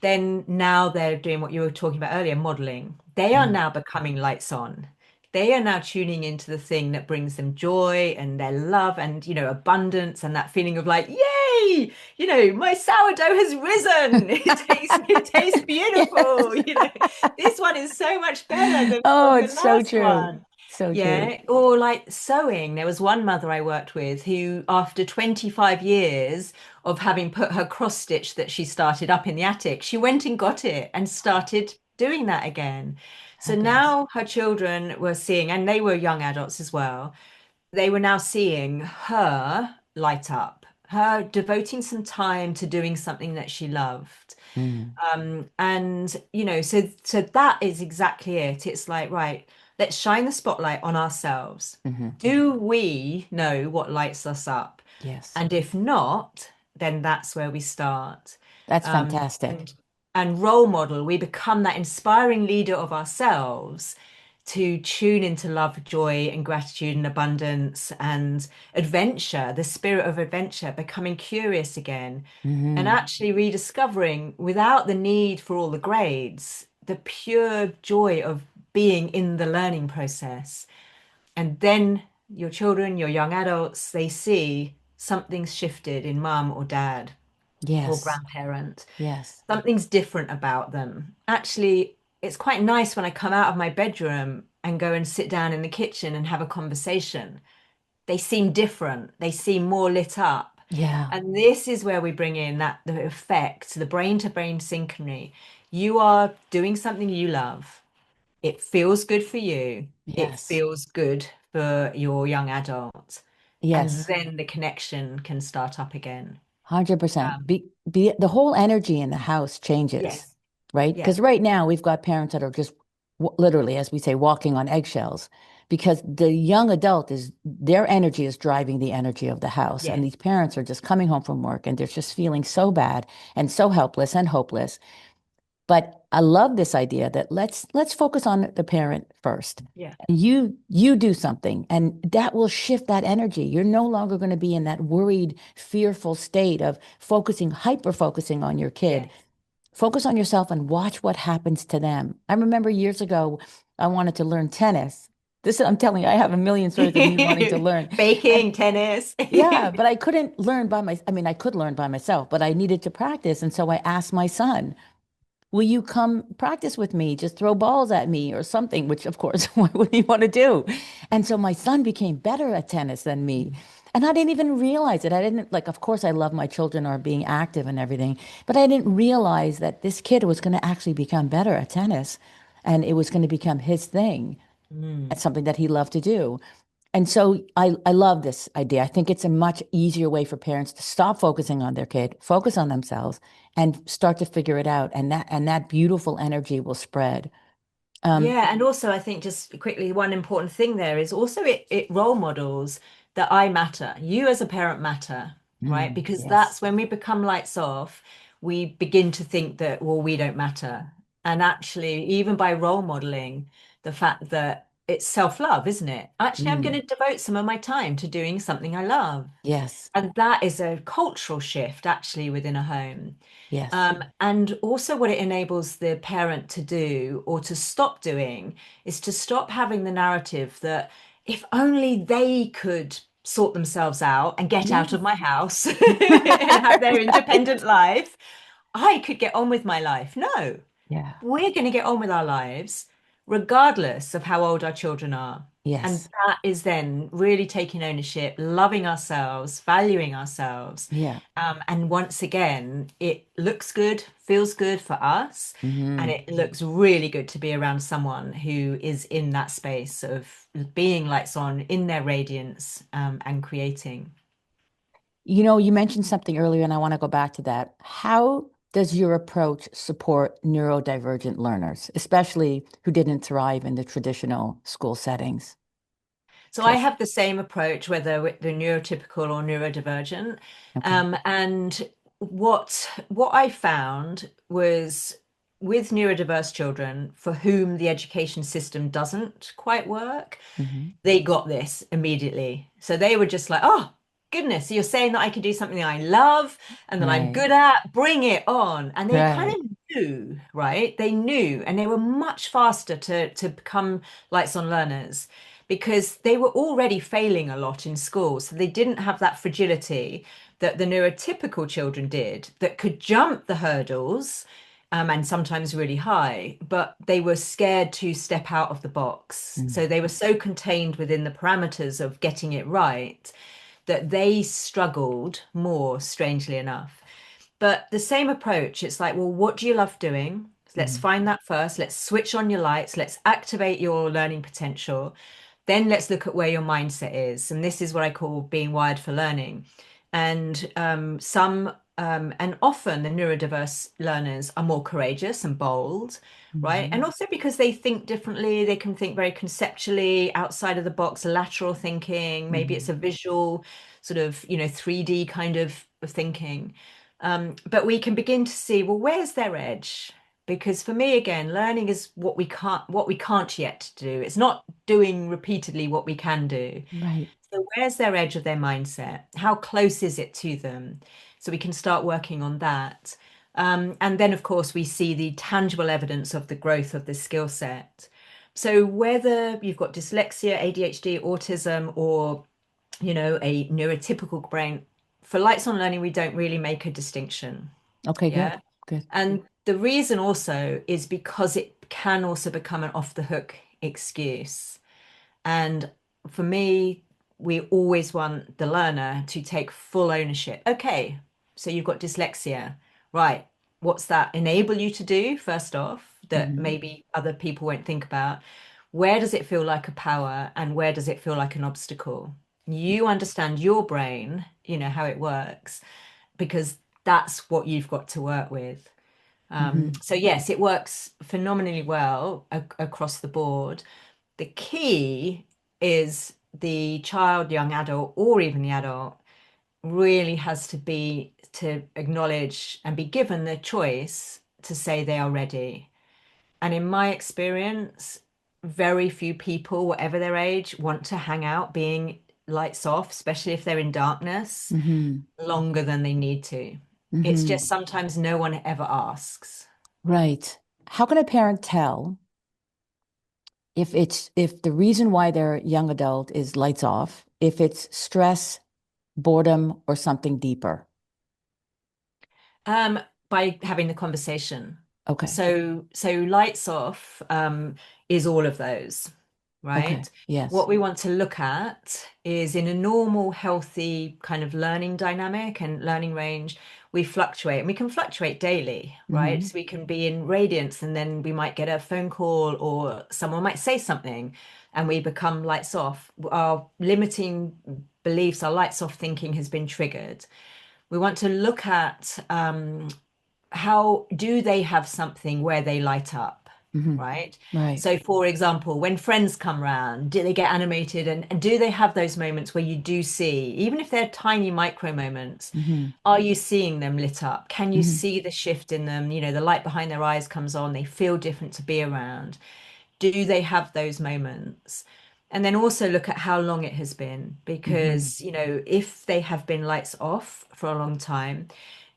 Then now they're doing what you were talking about earlier, modeling. They are Mm. now becoming lights on. They are now tuning into the thing that brings them joy and their love and, abundance and that feeling of like, yay, my sourdough has risen. It tastes Yes. beautiful. This one is so much better than Oh, from the it's so last true. one. So true. Yeah, or like sewing. There was one mother I worked with who, after 25 years of having put her cross stitch that she started up in the attic, she went and got it and started doing that again. So Fabulous. now her children were seeing, and they were young adults as well, they were now seeing her light up. her devoting some time to doing something that she loved. Mm, And so that is exactly it. It's like, right, let's shine the spotlight on ourselves. hmm. Do we know what lights us up? Yes. And if not, then that's where we start. That's Um, fantastic. and and role model, we become that inspiring leader of ourselves to tune into love, joy, and gratitude and abundance and adventure, the spirit of adventure, becoming curious again, and Hmm. actually rediscovering without the need for all the grades, the pure joy of being in the learning process. And then your children, your young adults, they see something's shifted in mum or dad or Yes. grandparent. Yes. Something's different about them. Actually, it's quite nice when I come out of my bedroom and go and sit down in the kitchen and have a conversation. They seem different. They seem more lit up. Yeah. And this is where we bring in that the effect, the brain to brain synchrony. You are doing something you love. It feels good for you. It Yes. feels good for your young adult. And Yes. then the connection can start up again. 100%. Um, The whole energy in the house changes, yes. right? Yeah. Because right now we've got parents that are just literally, as we say, walking on eggshells because the young adult is their energy is driving the energy of the house. And Yes. these parents are just coming home from work and they're just feeling so bad and so helpless and hopeless. But I love this idea that let's focus on the parent first. Yeah. You do something and that will shift that energy. You're no longer going to be in that worried, fearful state of focusing, hyper focusing on your kid. Yes. Focus on yourself and watch what happens to them. I remember years ago, I wanted to learn tennis. I'm telling you, I have a million stories of me wanting to learn. Baking, And tennis. yeah, but I couldn't learn I mean, I could learn by myself, but I needed to practice. And so I asked my son, will you come practice with me? Just throw balls at me or something, which of course, what would he want to do? And so my son became better at tennis than me. And I didn't even realize it. I didn't like, of course, I love my children are being active and everything, but I didn't realize that this kid was going to actually become better at tennis and it was going to become his thing. Mm. It's something that he loved to do. And so I love this idea. I think it's a much easier way for parents to stop focusing on their kid, focus on themselves, and start to figure it out. And that beautiful energy will spread. Um, Yeah, and also I think just quickly, one important thing there is also it role models that I matter. You as a parent matter, right? Because yes. that's when we become lights off, we begin to think that, well, we don't matter. And actually, even by role modeling the fact that it's self-love, isn't it? Actually, I'm going Mm, to devote some of my time to doing something I love. yes. And that is a cultural shift actually within a home. Yes. And also, what it enables the parent to do or to stop doing is to stop having the narrative that if only they could sort themselves out and get out of Yes. my house and have their independent life, I could get on with my life. No, Yeah. we're going to get on with our lives regardless of how old our children are. And Yes. that is then really taking ownership, loving ourselves, valuing ourselves. Yeah. And once again, it looks good, feels good for us, and Hmm. it looks really good to be around someone who is in that space of being lights on in their radiance, and creating. You mentioned something earlier, and I want to go back to that. How does your approach support neurodivergent learners, especially who didn't thrive in the traditional school settings? So I Because, have the same approach, whether they're neurotypical or neurodivergent. okay. And what I found was with neurodiverse children for whom the education system doesn't quite work, Hmm. they got this immediately. So they were just like, oh, goodness, you're saying that I can do something I love and that I'm Right. good at, bring it on. And they kind Right. of knew, right? They knew, and they were much faster to become lights on learners because they were already failing a lot in school. So they didn't have that fragility that the neurotypical children did that could jump the hurdles, and sometimes really high, but they were scared to step out of the box. Mm. So they were so contained within the parameters of getting it right that they struggled more, strangely enough. But the same approach, it's like, well, what do you love doing? Let's Mm. find that first. Let's switch on your lights. Let's activate your learning potential. Then let's look at where your mindset is. And this is what I call being wired for learning. And and often the neurodiverse learners are more courageous and bold, right? And Mhm. also because they think differently, they can think very conceptually, outside of the box, lateral thinking. Maybe it's Mhm. a visual sort of, 3D kind of thinking. But we can begin to see, well, where's their edge? Because for me, again, learning is what we can't yet do. It's not doing repeatedly what we can do. Right. So where's their edge of their mindset? How close is it to them? So we can start working on that. And then, of course, we see the tangible evidence of the growth of the skill set. So whether you've got dyslexia, ADHD, autism, or, a neurotypical brain, for lights on learning, we don't really make a distinction. Okay, good. Yeah. Good. And the reason also is because it can also become an off the hook excuse. And for me, we always want the learner to take full ownership. Okay, so you've got dyslexia, right? What's that enable you to do, first off, that Mhm. maybe other people won't think about? Where does it feel like a power and where does it feel like an obstacle? You understand your brain, how it works, because that's what you've got to work with. Mhm. So yes, it works phenomenally well across the board. The key is the child, young adult, or even the adult really has to be to acknowledge and be given the choice to say they are ready. And in my experience, very few people, whatever their age, want to hang out being lights off, especially if they're in darkness, Mhm. longer than they need to. It's just Mhm. sometimes no one ever asks. Right. How can a parent tell if the reason why their young adult is lights off, if it's stress, boredom, or something deeper? Um, by having the conversation. Okay. So lights off is all of those, Okay. right? Yes. What we want to look at is in a normal, healthy kind of learning dynamic and learning range, we fluctuate and we can fluctuate daily, right? Hmm. So we can be in radiance and then we might get a phone call or someone might say something and we become lights off. Our limiting beliefs, our lights off thinking has been triggered. We want to look at how do they have something where they light up, Hmm. right? Right. So, for example, when friends come round, do they get animated and do they have those moments where you do see, even if they're tiny micro moments, Hmm. are you seeing them lit up? Can you Hmm. see the shift in them? The light behind their eyes comes on, they feel different to be around. Do they have those moments? And then also look at how long it has been, Hmm. because, if they have been lights off for a long time,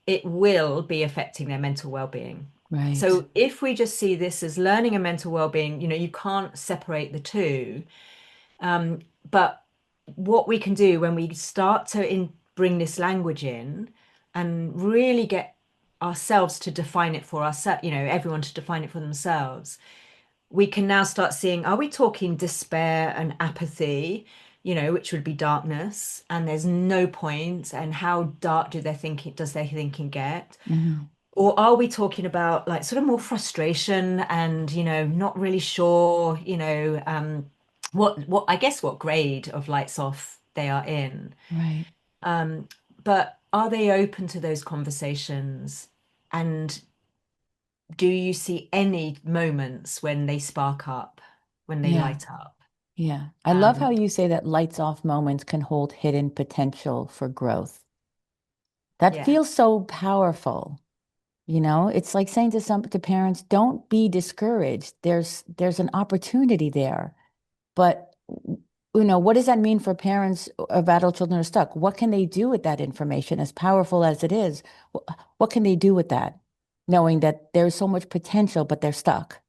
it will be affecting their mental well-being. Right. So if we just see this as learning and mental well-being, you can't separate the two. But what we can do when we start to bring this language in and really get ourselves to define it for ourselves, everyone to define it for themselves, we can now start seeing, are we talking despair and apathy, which would be darkness, and there's no point, and how dark does their thinking get? Hmm. Or are we talking about like sort of more frustration and, not really sure, what I guess what grade of lights off they are in. Right. Um, but are they open to those conversations? And do you see any moments when they spark up, when they Yeah. light up? Yeah. I love how Um, you say that lights off moments can hold hidden potential for growth. That yeah. feels so powerful. It's like saying to parents, don't be discouraged. There's an opportunity there. But what does that mean for parents of adult children who are stuck? What can they do with that information, as powerful as it is? What can they do with that, knowing that there's so much potential, but they're stuck?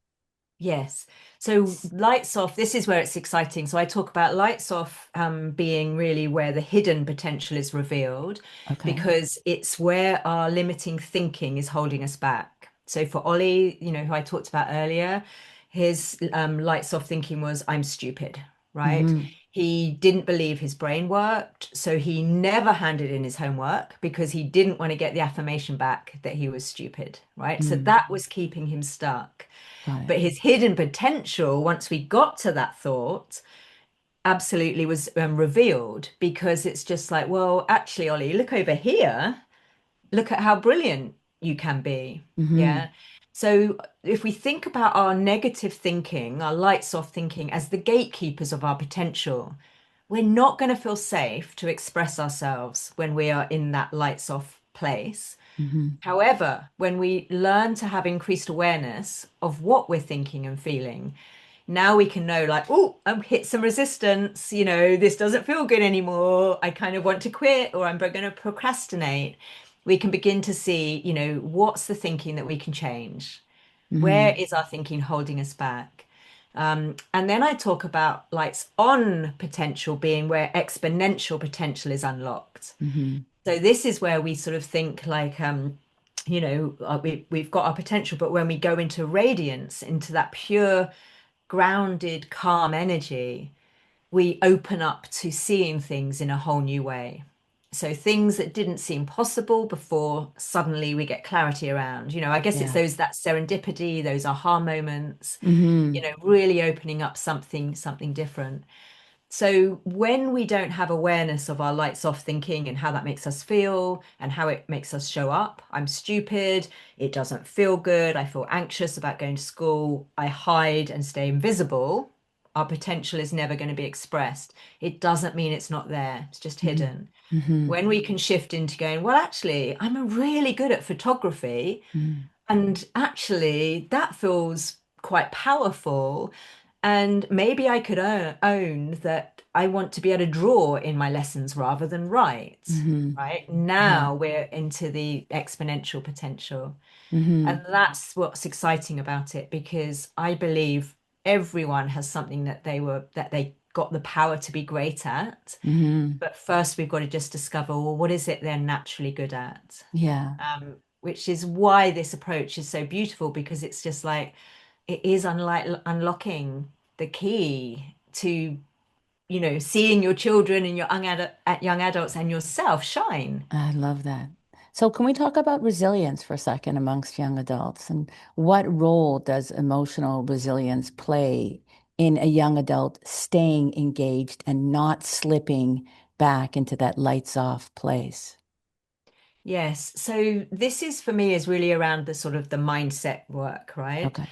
Yes. So lights off, this is where it's exciting. So I talk about lights off being really where the hidden potential is revealed Okay. because it's where our limiting thinking is holding us back. So for Ollie, who I talked about earlier, his lights off thinking was, I'm stupid, right? Mm-hmm. He didn't believe his brain worked. So he never handed in his homework because he didn't want to get the affirmation back that he was stupid, right? So Mm. that was keeping him stuck. Got it. But his hidden potential, once we got to that thought, absolutely was revealed, because it's just like, well, actually, Ollie, look over here. Look at how brilliant you can be. Mm-hmm. Yeah. So if we think about our negative thinking, our lights off thinking as the gatekeepers of our potential, we're not going to feel safe to express ourselves when we are in that lights off place. Mm-hmm. However, when we learn to have increased awareness of what we're thinking and feeling, now we can know, like, oh, I've hit some resistance, this doesn't feel good anymore. I kind of want to quit, or I'm going to procrastinate. We can begin to see, what's the thinking that we can change? Where Mm-hmm. is our thinking holding us back? And then I talk about lights on potential being where exponential potential is unlocked. Mm-hmm. So this is where we sort of think like, we've got our potential, but when we go into radiance, into that pure, grounded, calm energy, we open up to seeing things in a whole new way. So things that didn't seem possible before, suddenly we get clarity around. I guess it's Yeah. those that serendipity, those aha moments, Mm-hmm. really opening up something different. So when we don't have awareness of our lights off thinking and how that makes us feel and how it makes us show up, I'm stupid, it doesn't feel good, I feel anxious about going to school, I hide and stay invisible, our potential is never going to be expressed. It doesn't mean it's not there, it's just hidden. Mm-hmm. When we can shift into going, well, actually, I'm really good at photography, Mm-hmm. and actually, that feels quite powerful. And maybe I could own that I want to be able to draw in my lessons rather than write. Mm-hmm. Right Yeah. now, we're into the exponential potential. Mm-hmm. And that's what's exciting about it, because I believe everyone has something that they got the power to be great at. Mm-hmm. But first, we've got to just discover, well, what is it they're naturally good at? Yeah. Which is why this approach is so beautiful, because it's just like it is unlocking the key to seeing your children and your young adults and yourself shine. I love that. So, can we talk about resilience for a second amongst young adults? And what role does emotional resilience play in a young adult staying engaged and not slipping back into that lights off place? Yes, so this is for me is really around the sort of the mindset work, right? Okay.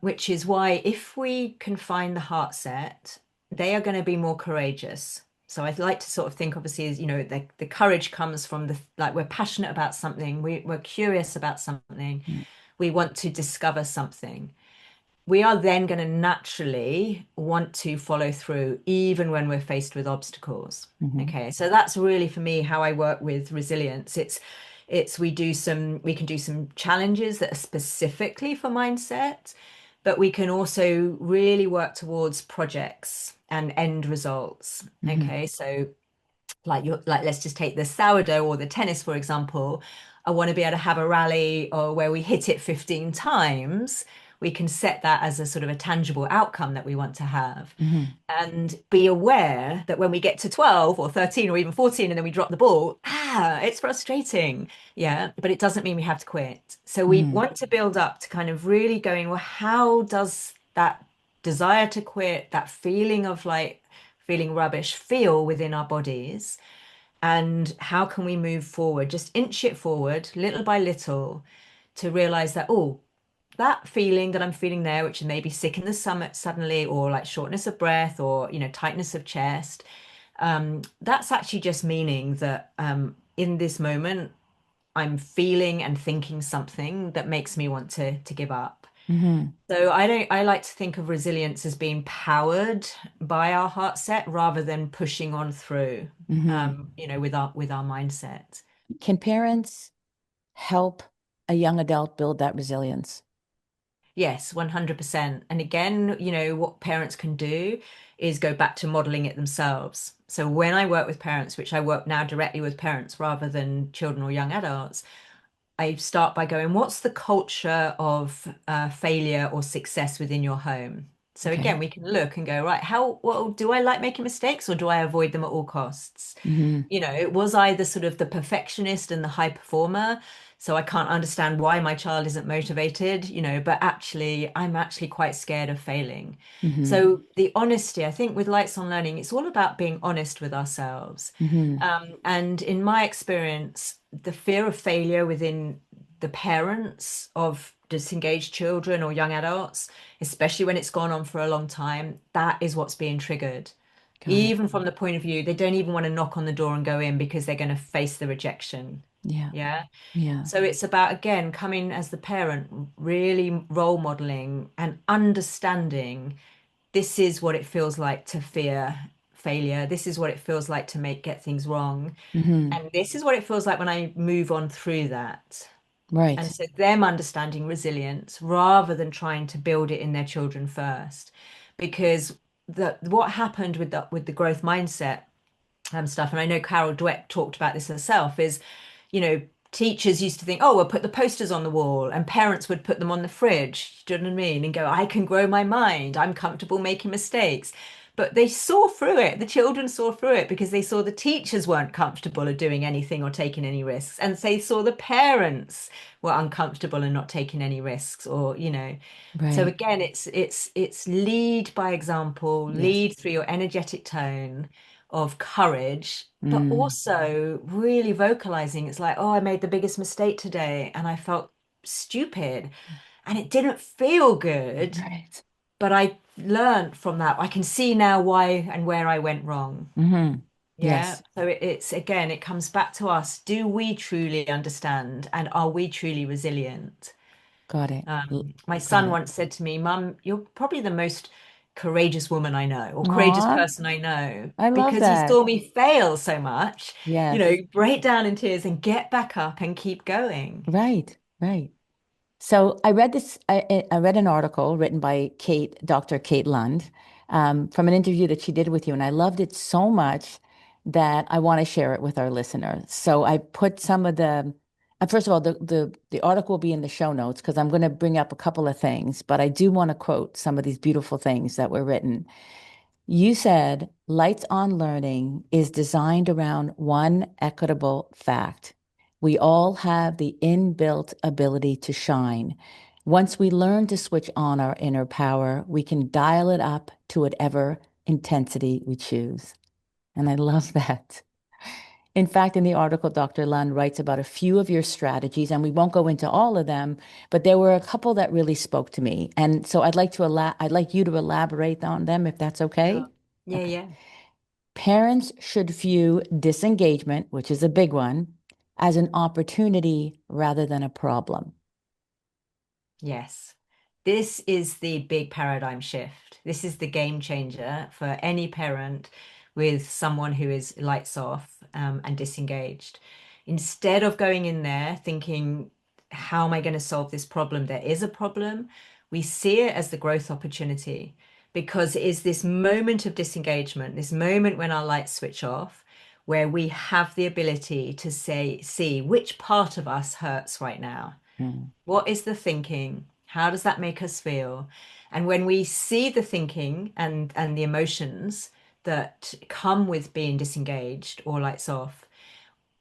Which is why if we can find the heart set, they are going to be more courageous. So I'd like to sort of think, obviously, as the courage comes from the like we're passionate about something, we're curious about something, Mm. we want to discover something. We are then going to naturally want to follow through, even when we're faced with obstacles. Mhm. Okay, so that's really for me how I work with resilience. It's we can do some challenges that are specifically for mindset, but we can also really work towards projects and end results. Mhm. Okay, so like let's just take the sourdough or the tennis, for example. I want to be able to have a rally or where we hit it 15 times. We can set that as a sort of a tangible outcome that we want to have, Mhm. and be aware that when we get to 12 or 13 or even 14 and then we drop the ball, it's frustrating. Yeah, but it doesn't mean we have to quit. So we Mhm. want to build up to kind of really going, well, how does that desire to quit, that feeling of like feeling rubbish, feel within our bodies? And how can we move forward, just inch it forward little by little, to realize that, oh, that feeling that I'm feeling there, which may be sick in the stomach suddenly, or like shortness of breath, or tightness of chest, that's actually just meaning that in this moment I'm feeling and thinking something that makes me want to give up. Mhm. So I like to think of resilience as being powered by our heart set rather than pushing on through, Mhm. with our mindset. Can parents help a young adult build that resilience? Yes, 100%. And again, what parents can do is go back to modeling it themselves. So when I work with parents, which I work now directly with parents rather than children or young adults, I start by going, what's the culture of failure or success within your home? So Okay. again, we can look and go, right, how well do I like making mistakes, or do I avoid them at all costs? Mhm. Was I the sort of the perfectionist and the high performer? So I can't understand why my child isn't motivated, but actually, I'm actually quite scared of failing. Mm-hmm. So the honesty, I think with Lights on Learning, it's all about being honest with ourselves. Mm-hmm. And in my experience, the fear of failure within the parents of disengaged children or young adults, especially when it's gone on for a long time, that is what's being triggered. Got it. Even from the point of view, they don't even want to knock on the door and go in because they're going to face the rejection. Yeah. Yeah. Yeah. So it's about, again, coming as the parent, really role modeling and understanding this is what it feels like to fear failure. This is what it feels like to get things wrong. Mm-hmm. And this is what it feels like when I move on through that. And Right. so them understanding resilience rather than trying to build it in their children first. Because what happened with the growth mindset stuff, and I know Carol Dweck talked about this herself, is, you know, teachers used to think, oh, we'll put the posters on the wall, and parents would put them on the fridge. Do you know what I mean? And go, I can grow my mind. I'm comfortable making mistakes. But they saw through it. The children saw through it because they saw the teachers weren't comfortable of doing anything or taking any risks. And they saw the parents were uncomfortable and not taking any risks or. So Right. again, it's lead by example, Yes. lead through your energetic tone of courage, but Mm. also really vocalizing. It's like, oh, I made the biggest mistake today and I felt stupid and it didn't feel good, Right. but I learned from that. I can see now why and where I went wrong. Mm-hmm. Yeah. Yes. So it's again, it comes back to us. Do we truly understand and are we truly resilient? Got it. My Got son it. once said to me, Mum, you're probably the most courageous woman I know, or courageous Aw, person I know, I love because he that. saw me fail so much, Yes. break down in tears and get back up and keep going. Right. Right. So I read this, I read an article written by Dr. Kate Lund, from an interview that she did with you, and I loved it so much that I want to share it with our listeners. So I put some of first of all, the article will be in the show notes because I'm going to bring up a couple of things, but I do want to quote some of these beautiful things that were written. You said Lights on Learning is designed around one equitable fact. We all have the inbuilt ability to shine. Once we learn to switch on our inner power, we can dial it up to whatever intensity we choose. And I love that. In fact, in the article, Dr. Lund writes about a few of your strategies, and we won't go into all of them, but there were a couple that really spoke to me. And so I'd like you to elaborate on them if that's okay. Sure. Yeah, Okay. yeah. Parents should view disengagement, which is a big one, as an opportunity rather than a problem. Yes. This is the big paradigm shift. This is the game changer for any parent with someone who is lights off and disengaged. Instead of going in there thinking, how am I going to solve this problem? There is a problem. We see it as the growth opportunity because it is this moment of disengagement, this moment when our lights switch off, where we have the ability to see which part of us hurts right now. Mm, What is the thinking? How does that make us feel? And when we see the thinking and the emotions that come with being disengaged or lights off,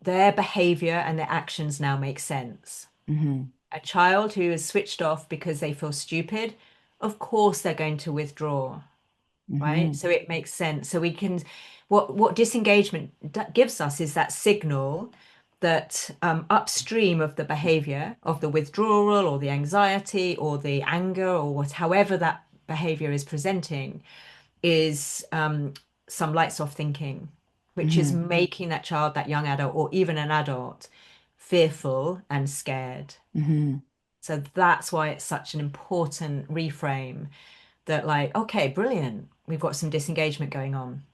their behavior and their actions now make sense. mhm, A child who is switched off because they feel stupid, of course they're going to withdraw, right? mhm, So it makes sense. So we can, what disengagement gives us is that signal that upstream of the behavior of the withdrawal or the anxiety or the anger or however that behavior is presenting is some lights off thinking, which is mhm, making that child, that young adult, or even an adult fearful and scared. mhm, So that's why it's such an important reframe that, like, okay, brilliant. We've got some disengagement going on.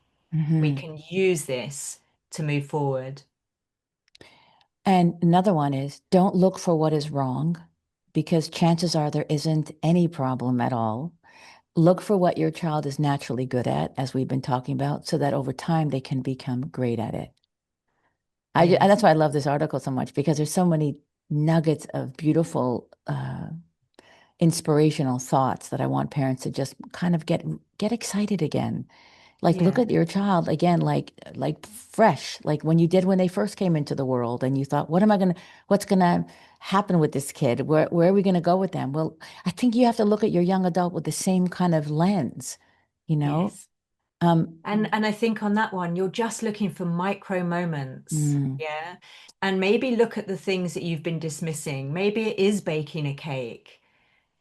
We mhm. can use this to move forward. And another one is don't look for what is wrong because chances are there isn't any problem at all. Look for what your child is naturally good at, as we've been talking about, so that over time they can become great at it. And Yes. that's why I love this article so much because there's so many nuggets of beautiful, inspirational thoughts that I want parents to just kind of get excited again. Like look Yeah. at your child again, like fresh, like when you did when they first came into the world and you thought, what's gonna happen with this kid? Where are we going to go with them? Well, I think you have to look at your young adult with the same kind of lens, you know? Yes. Um, And I think on that one, you're just looking for micro moments. mm, Yeah. And maybe look at the things that you've been dismissing. Maybe it is baking a cake,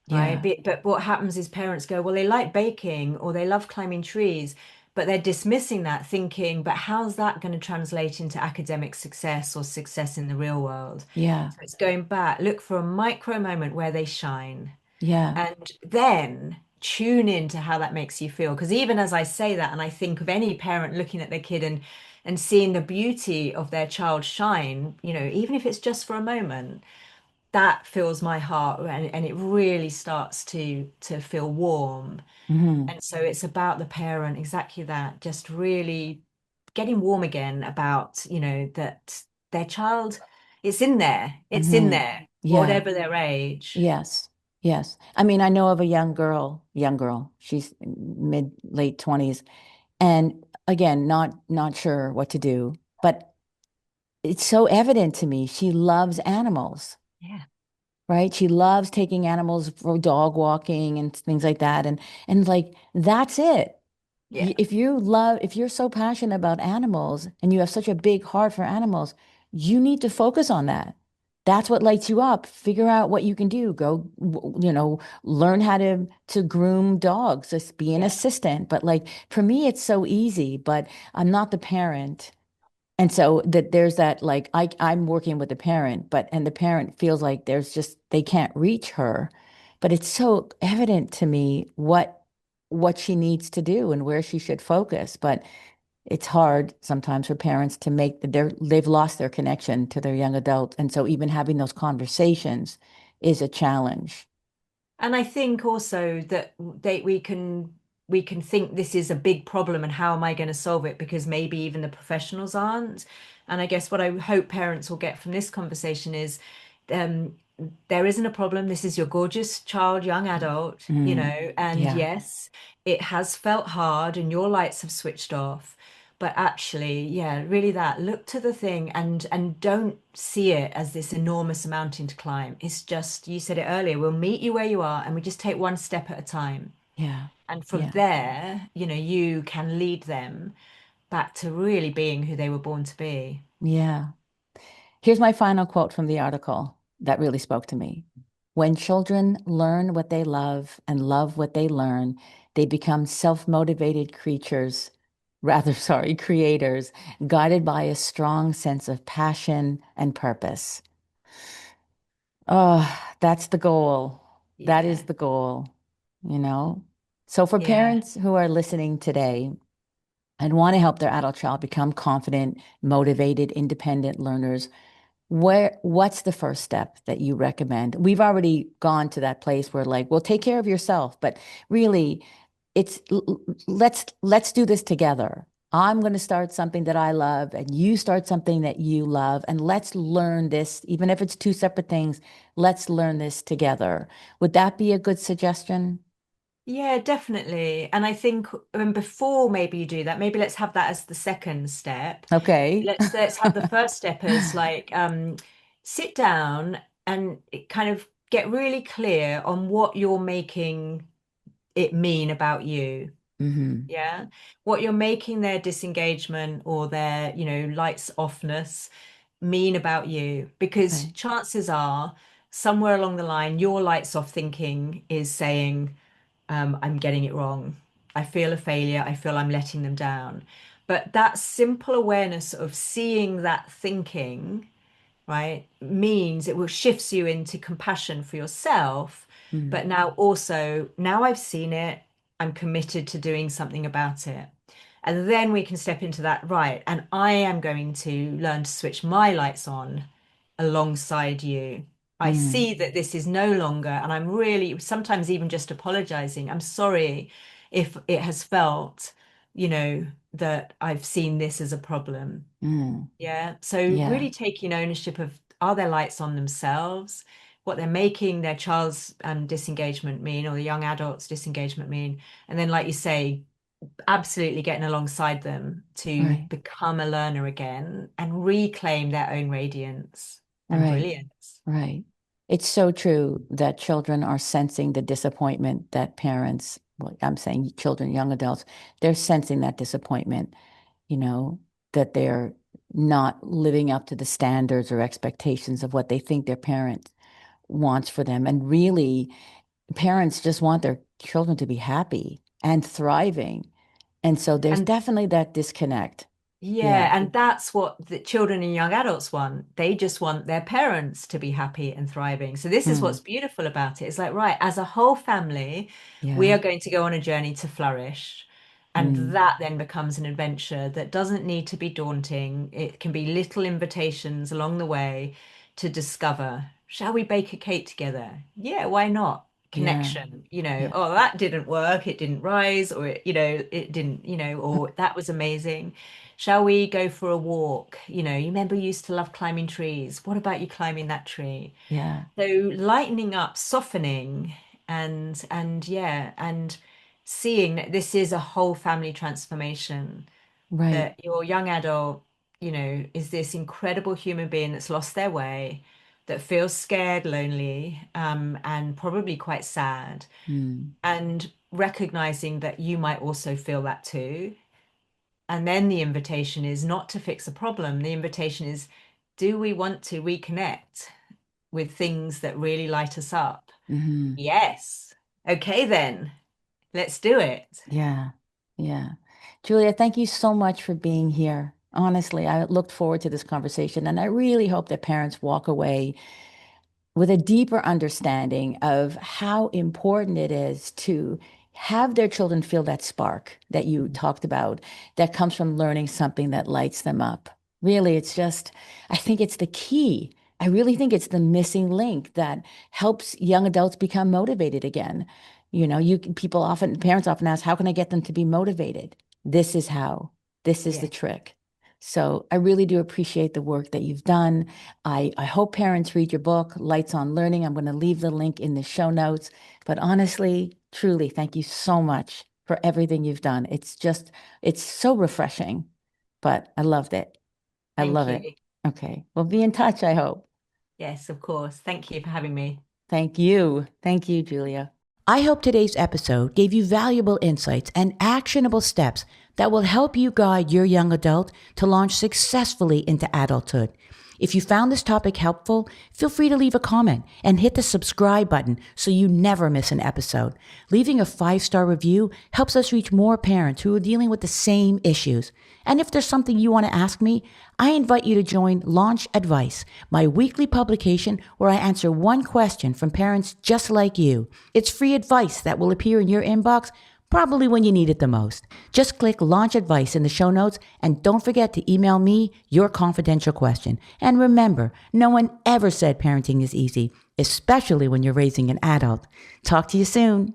right? yeah, But what happens is parents go, well, they like baking or they love climbing trees, but they're dismissing that, thinking, but how's that going to translate into academic success or success in the real world? yeah, So it's going back, look for a micro moment where they shine yeah. and then tune into how that makes you feel. Because even as I say that, and I think of any parent looking at their kid and seeing the beauty of their child shine, even if it's just for a moment, that fills my heart and it really starts to feel warm. Hmm. And so it's about the parent, exactly that, just really getting warm again about, that their child, it's in Hmm. there, Yeah. whatever their age. Yes. Yes. I mean, I know of a young girl. She's mid late 20s. And again, not sure what to do, but it's so evident to me. She loves animals, Yeah. right? She loves taking animals for dog walking and things like that. And like that's it. Yeah. If you're so passionate about animals and you have such a big heart for animals, you need to focus on that. That's what lights you up. Figure out what you can do. Go, learn how to groom dogs, just be an Yeah. assistant. But like for me, it's so easy, but I'm not the parent. And so that there's that like I'm working with the parent, but and the parent feels like there's just they can't reach her. But it's so evident to me what she needs to do and where she should focus. But it's hard sometimes for parents to make they've lost their connection to their young adult. And so even having those conversations is a challenge. And I think also that we can think this is a big problem and how am I going to solve it because maybe even the professionals aren't. And I guess what I hope parents will get from this conversation is um, there isn't a problem. This is your gorgeous child, young adult, Mm, and yeah, yes, it has felt hard and your lights have switched off. But actually, yeah, really that look to the thing and don't see it as this enormous mountain to climb. It's just, you said it earlier, we'll meet you where you are and we just take one step at a time. yeah, And from yeah, there, you can lead them back to really being who they were born to be. yeah. Here's my final quote from the article that really spoke to me. When children learn what they love and love what they learn, they become self-motivated creatures, rather, sorry, creators, guided by a strong sense of passion and purpose. Oh, that's the goal. That is Yeah. the goal, you know? So for Yeah. parents who are listening today and want to help their adult child become confident, motivated, independent learners, what's the first step that you recommend? We've already gone to that place where like, well, take care of yourself, but really let's do this together. I'm going to start something that I love and you start something that you love and let's learn this even if it's two separate things. Let's learn this together. Would that be a good suggestion? Yeah, definitely. And I think before maybe you do that, maybe let's have that as the second step. Okay. Let's have the first step as like sit down and kind of get really clear on what you're making it mean about you. Hmm. Yeah. What you're making their disengagement or their, lights offness mean about you. Because Okay. chances are somewhere along the line, your lights off thinking is saying, I'm getting it wrong. I feel a failure. I feel I'm letting them down. But that simple awareness of seeing that thinking, right, means it will shifts you into compassion for yourself. Mm, But now also, now I've seen it, I'm committed to doing something about it. And then we can step into that, right? And I am going to learn to switch my lights on alongside you. I mm, see that this is no longer, and I'm really sometimes even just apologizing. I'm sorry if it has felt, that I've seen this as a problem. mm. Yeah. So Yeah. really taking ownership of are their lights on themselves, what they're making their child's disengagement mean or the young adult's disengagement mean. And then, like you say, absolutely getting alongside them to Right. become a learner again and reclaim their own radiance. and Right. brilliance. Right. It's so true that children are sensing the disappointment that parents, well, I'm saying children, young adults, they're sensing that disappointment, you know, that they're not living up to the standards or expectations of what they think their parent wants for them. And really, parents just want their children to be happy and thriving. And so there's And definitely that disconnect. Yeah. yeah, and that's what the children and young adults want. They just want their parents to be happy and thriving. So this is Mm, what's beautiful about it. It's like, right, as a whole family, we yeah. are going to go on a journey to flourish. And Mm, that then becomes an adventure that doesn't need to be daunting. It can be little invitations along the way to discover, shall we bake a cake together? Yeah, why not? yeah. Connection, Yeah. oh, that didn't work, it didn't rise, or it didn't, or that was amazing. Shall we go for a walk? You remember you used to love climbing trees. What about you climbing that tree? Yeah. So lightening up, softening, and yeah, and seeing that this is a whole family transformation, Right. that your young adult, is this incredible human being that's lost their way, that feels scared, lonely, and probably quite sad, Mm, and recognizing that you might also feel that too. And then the invitation is not to fix a problem. The invitation is, do we want to reconnect with things that really light us up? hmm. Yes. Okay, then let's do it. Yeah. Yeah. Julia, thank you so much for being here. Honestly, I looked forward to this conversation, and I really hope that parents walk away with a deeper understanding of how important it is to have their children feel that spark that you talked about that comes from learning something that lights them up. Really, it's just, I think it's the key. I really think it's the missing link that helps young adults become motivated again. Parents often ask, how can I get them to be motivated? This is how. This is the Yeah. trick. So I really do appreciate the work that you've done. I hope parents read your book, Lights on Learning. I'm going to leave the link in the show notes. But honestly, truly, thank you so much for everything you've done. It's so refreshing, but I loved it. I Thank love it. you. Okay. We'll be in touch, I hope. Yes, of course. Thank you for having me. Thank you. Thank you, Julia. I hope today's episode gave you valuable insights and actionable steps that will help you guide your young adult to launch successfully into adulthood. If you found this topic helpful, feel free to leave a comment and hit the subscribe button so you never miss an episode. Leaving a 5-star review helps us reach more parents who are dealing with the same issues. And if there's something you want to ask me, I invite you to join Launch Advice, my weekly publication where I answer one question from parents just like you. It's free advice that will appear in your inbox probably when you need it the most. Just click Launch Advice in the show notes and don't forget to email me your confidential question. And remember, no one ever said parenting is easy, especially when you're raising an adult. Talk to you soon.